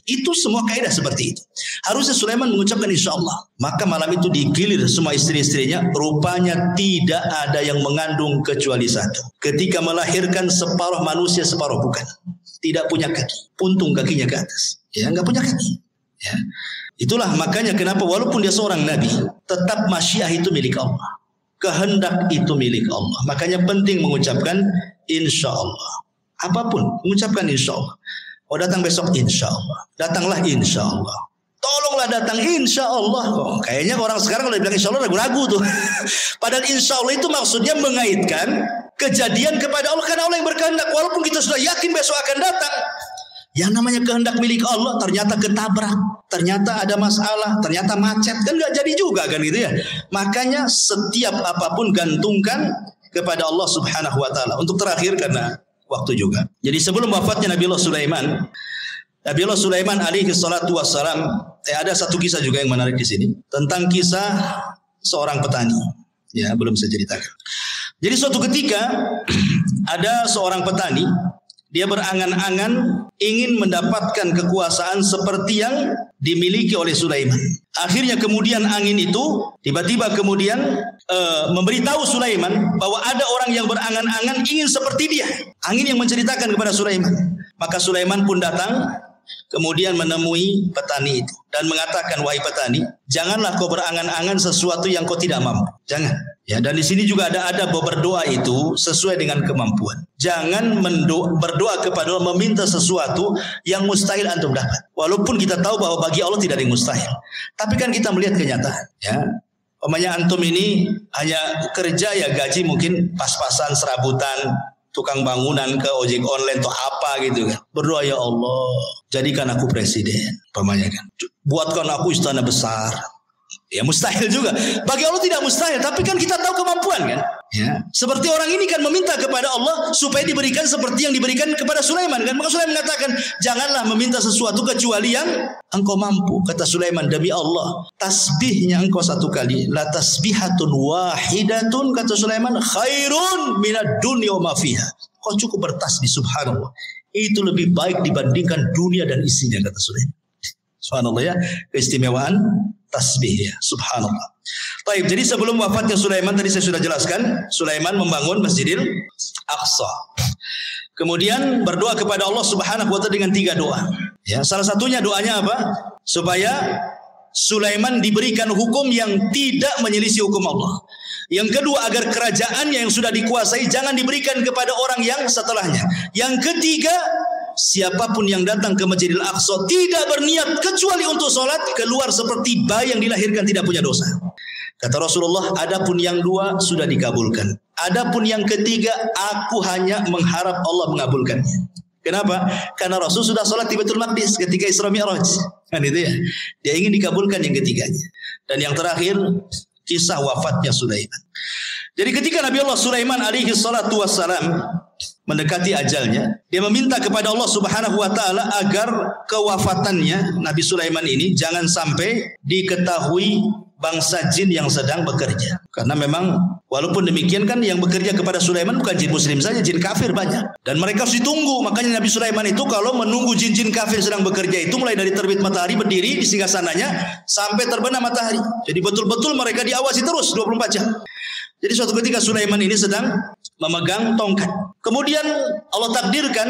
Itu semua kaidah seperti itu. Harusnya Sulaiman mengucapkan insya Allah. Maka malam itu digilir semua istri-istrinya. Rupanya tidak ada yang mengandung kecuali satu. Ketika melahirkan, separuh manusia, separuh bukan. Tidak punya kaki. Puntung kakinya ke atas. Ya, nggak punya kaki. Ya. Itulah makanya kenapa walaupun dia seorang nabi, tetap masyiah itu milik Allah. Kehendak itu milik Allah. Makanya penting mengucapkan insya Allah. Apapun, mengucapkan insya Allah. Oh, datang besok insya Allah. Datanglah insya Allah. Tolonglah datang insya Allah. Oh, kayaknya orang sekarang kalau bilang insya Allah ragu-ragu tuh. Padahal insya Allah itu maksudnya mengaitkan kejadian kepada Allah, karena Allah yang berkehendak. Walaupun kita sudah yakin besok akan datang, yang namanya kehendak milik Allah ternyata ketabrak, ternyata ada masalah, ternyata macet, kan nggak jadi juga kan gitu ya. Makanya setiap apapun gantungkan kepada Allah Subhanahu wa taala. Untuk terakhir karena waktu juga. Jadi sebelum wafatnya Nabi Allah Sulaiman alaihi salatu wassalam, ada satu kisah juga yang menarik di sini tentang kisah seorang petani. Ya, belum saya ceritakan. Jadi suatu ketika ada seorang petani, dia berangan-angan ingin mendapatkan kekuasaan seperti yang dimiliki oleh Sulaiman. Akhirnya kemudian angin itu tiba-tiba kemudian memberitahu Sulaiman bahwa ada orang yang berangan-angan ingin seperti dia. Angin yang menceritakan kepada Sulaiman. Maka Sulaiman pun datang kemudian menemui petani itu dan mengatakan, wahai petani, janganlah kau berangan-angan sesuatu yang kau tidak mampu. Jangan. Ya, dan di sini juga ada berdoa itu sesuai dengan kemampuan. Jangan berdoa kepada Allah meminta sesuatu yang mustahil antum dapat. Walaupun kita tahu bahwa bagi Allah tidak ada yang mustahil. Tapi kan kita melihat kenyataan. Ya, umpamanya antum ini hanya kerja ya gaji mungkin pas-pasan serabutan, tukang bangunan ke ojek online atau apa gitu kan. Berdoa, ya Allah, jadikan aku presiden, umpamanya kan. Buatkan aku istana besar. Ya mustahil juga. Bagi Allah tidak mustahil, tapi kan kita tahu kemampuan kan. Ya. Seperti orang ini kan meminta kepada Allah supaya diberikan seperti yang diberikan kepada Sulaiman kan. Maka Sulaiman mengatakan, janganlah meminta sesuatu kecuali yang engkau mampu. Kata Sulaiman, demi Allah, tasbihnya engkau satu kali, la tasbihatun wahidatun, kata Sulaiman, khairun minad dunya wa ma fiha. Kau cukup bertasbih, subhanallah. Itu lebih baik dibandingkan dunia dan isinya, kata Sulaiman. Subhanallah ya, keistimewaan tasbih ya, subhanallah. Baik, jadi sebelum wafatnya Sulaiman tadi saya sudah jelaskan, Sulaiman membangun Masjidil Aqsa. Kemudian berdoa kepada Allah Subhanahu wa taala dengan 3 doa. Ya, salah satunya doanya apa? Supaya Sulaiman diberikan hukum yang tidak menyelisih hukum Allah. Yang kedua, agar kerajaannya yang sudah dikuasai jangan diberikan kepada orang yang setelahnya. Yang ketiga, siapapun yang datang ke Masjidil Aqsa tidak berniat kecuali untuk sholat, keluar seperti bayi yang dilahirkan tidak punya dosa. Kata Rasulullah, adapun yang 2 sudah dikabulkan. Adapun yang ketiga, aku hanya mengharap Allah mengabulkannya. Kenapa? Karena Rasul sudah sholat di Baitul Maqdis ketika Isra Mi'raj. Kan itu ya. Dia ingin dikabulkan yang ketiganya. Dan yang terakhir, kisah wafatnya Sulaiman. Jadi ketika Nabi Allah Sulaiman alaihi salatu wassalam mendekati ajalnya, dia meminta kepada Allah Subhanahu wa taala agar kewafatannya Nabi Sulaiman ini jangan sampai diketahui bangsa jin yang sedang bekerja. Karena memang walaupun demikian kan yang bekerja kepada Sulaiman bukan jin muslim saja, jin kafir banyak. Dan mereka harus ditunggu. Makanya Nabi Sulaiman itu kalau menunggu jin-jin kafir sedang bekerja itu mulai dari terbit matahari berdiri di singgasananya sampai terbenam matahari. Jadi betul-betul mereka diawasi terus 24 jam. Jadi suatu ketika Sulaiman ini sedang memegang tongkat. Kemudian Allah takdirkan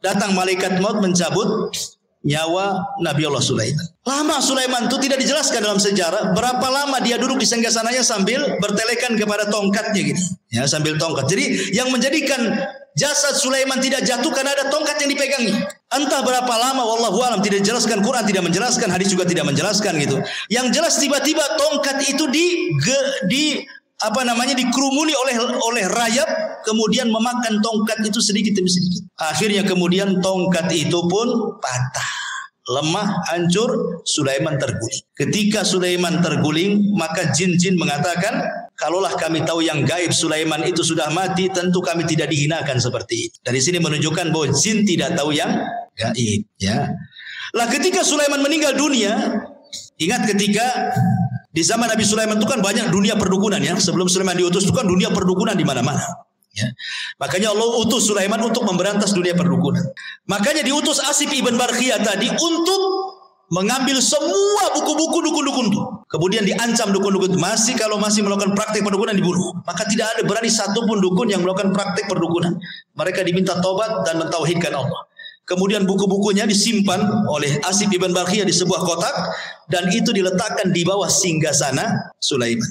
datang malaikat maut mencabut nyawa Nabi Allah Sulaiman. Lama Sulaiman itu tidak dijelaskan dalam sejarah berapa lama dia duduk di singgasananya sambil bertelekan kepada tongkatnya gitu. Ya, sambil tongkat. Jadi yang menjadikan jasad Sulaiman tidak jatuh karena ada tongkat yang dipegangnya. Entah berapa lama, wallahu alam, tidak dijelaskan, Quran tidak menjelaskan, hadis juga tidak menjelaskan gitu. Yang jelas tiba-tiba tongkat itu dikerumuni oleh rayap, kemudian memakan tongkat itu sedikit demi sedikit. Akhirnya kemudian tongkat itu pun patah, lemah, hancur. Sulaiman terguling. Ketika Sulaiman terguling, maka jin-jin mengatakan, kalaulah kami tahu yang gaib Sulaiman itu sudah mati, tentu kami tidak dihinakan seperti itu. Dari sini menunjukkan bahwa jin tidak tahu yang gaib. Ya. Lah ketika Sulaiman meninggal dunia, ingat ketika di zaman Nabi Sulaiman itu kan banyak dunia perdukunan ya. Sebelum Sulaiman diutus itu kan dunia perdukunan di mana-mana. Ya. Makanya Allah utus Sulaiman untuk memberantas dunia perdukunan. Makanya diutus Asif ibn Barkhiyah tadi untuk mengambil semua buku-buku dukun-dukun itu. Kemudian diancam dukun-dukun itu. Kalau masih melakukan praktik perdukunan dibunuh. Maka tidak ada berani satupun dukun yang melakukan praktik perdukunan. Mereka diminta taubat dan mentauhidkan Allah. Kemudian buku-bukunya disimpan oleh Asif ibn Barkhiyah di sebuah kotak dan itu diletakkan di bawah singgasana Sulaiman.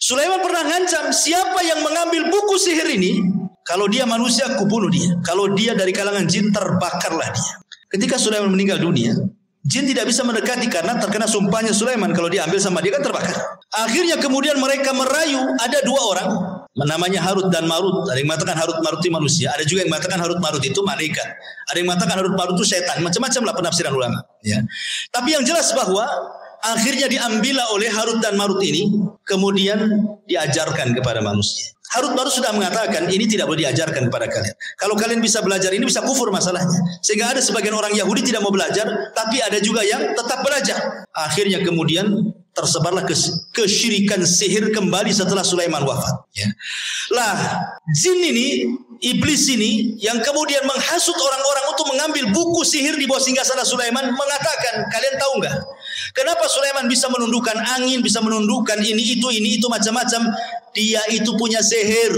Sulaiman pernah ngancam, siapa yang mengambil buku sihir ini, kalau dia manusia kubunuh dia, kalau dia dari kalangan jin terbakarlah dia. Ketika Sulaiman meninggal dunia, jin tidak bisa mendekati karena terkena sumpahnya Sulaiman, kalau diambil sama dia kan terbakar. Akhirnya kemudian mereka merayu, ada 2 orang namanya Harut dan Marut. Ada yang mengatakan Harut Marut itu manusia, ada juga yang mengatakan Harut Marut itu malaikat, ada yang mengatakan Harut Marut itu setan. Macam-macam lah penafsiran ulama ya. Tapi yang jelas bahwa akhirnya diambillah oleh Harut dan Marut ini, kemudian diajarkan kepada manusia. Harut Marut sudah mengatakan ini tidak boleh diajarkan kepada kalian. Kalau kalian bisa belajar ini bisa kufur masalahnya. Sehingga ada sebagian orang Yahudi tidak mau belajar, tapi ada juga yang tetap belajar. Akhirnya kemudian tersebarlah kesyirikan sihir kembali setelah Sulaiman wafat. Ya. Lah, jin ini, iblis ini yang kemudian menghasut orang-orang untuk mengambil buku sihir di bawah singgasana Sulaiman mengatakan, kalian tahu nggak? Kenapa Sulaiman bisa menundukkan angin, bisa menundukkan ini itu macam-macam? Dia itu punya sihir.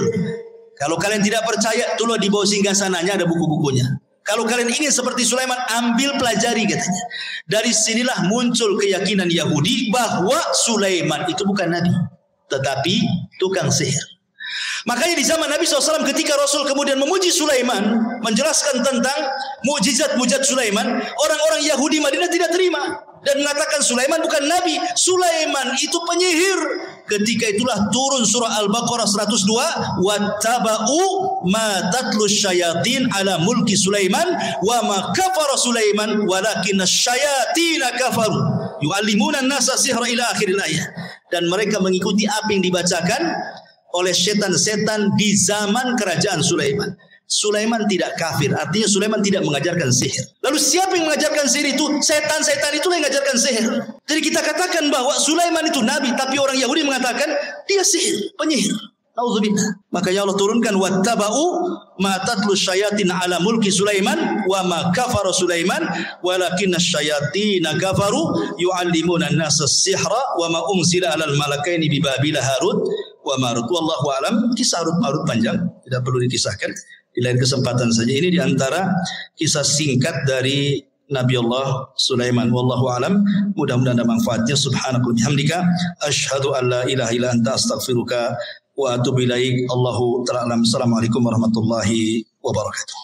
Kalau kalian tidak percaya, tolong di bawah singgasananya ada buku-bukunya. Kalau kalian ingin seperti Sulaiman, ambil pelajari katanya. Dari sinilah muncul keyakinan Yahudi bahwa Sulaiman itu bukan nabi, tetapi tukang sihir. Makanya di zaman Nabi SAW ketika Rasul kemudian memuji Sulaiman, menjelaskan tentang mukjizat-mukjizat Sulaiman, orang-orang Yahudi Madinah tidak terima dan mengatakan Sulaiman bukan nabi, Sulaiman itu penyihir. Ketika itulah turun surah Al-Baqarah 102, wattaba'u ma tatlu syayatin ala mulki Sulaiman wa ma kafara Sulaiman walakinna syayatina kafaru yu'allimuna an-nasa sihra ila akhiril ayat. Dan mereka mengikuti apa yang dibacakan oleh setan-setan di zaman kerajaan Sulaiman. Sulaiman tidak kafir, artinya Sulaiman tidak mengajarkan sihir. Lalu siapa yang mengajarkan sihir itu? Setan-setan itulah yang mengajarkan sihir. Jadi kita katakan bahwa Sulaiman itu nabi, tapi orang Yahudi mengatakan dia sihir, penyihir. Nauzubillah. Makanya Allah turunkan wattaba'u ma tatlu syayatin ala mulki Sulaiman wa ma kafara Sulaiman walakinna syayatina kafaru yu'allimuna an-nasa as-sihra wa ma unzila 'alal malakaini bi Babila Harut wa Marut. Wallahu alam. Kisah Harut Marut panjang, tidak perlu dikisahkan. Di lain kesempatan saja. Ini diantara kisah singkat dari Nabi Allah Sulaiman. Wallahu alam. Mudah-mudahan ada manfaatnya. Subhanaka wa bihamdika asyhadu an la ilaha illa anta astaghfiruka wa atubu ilaik. Allahu ta'ala alam. Assalamualaikum warahmatullahi wabarakatuh.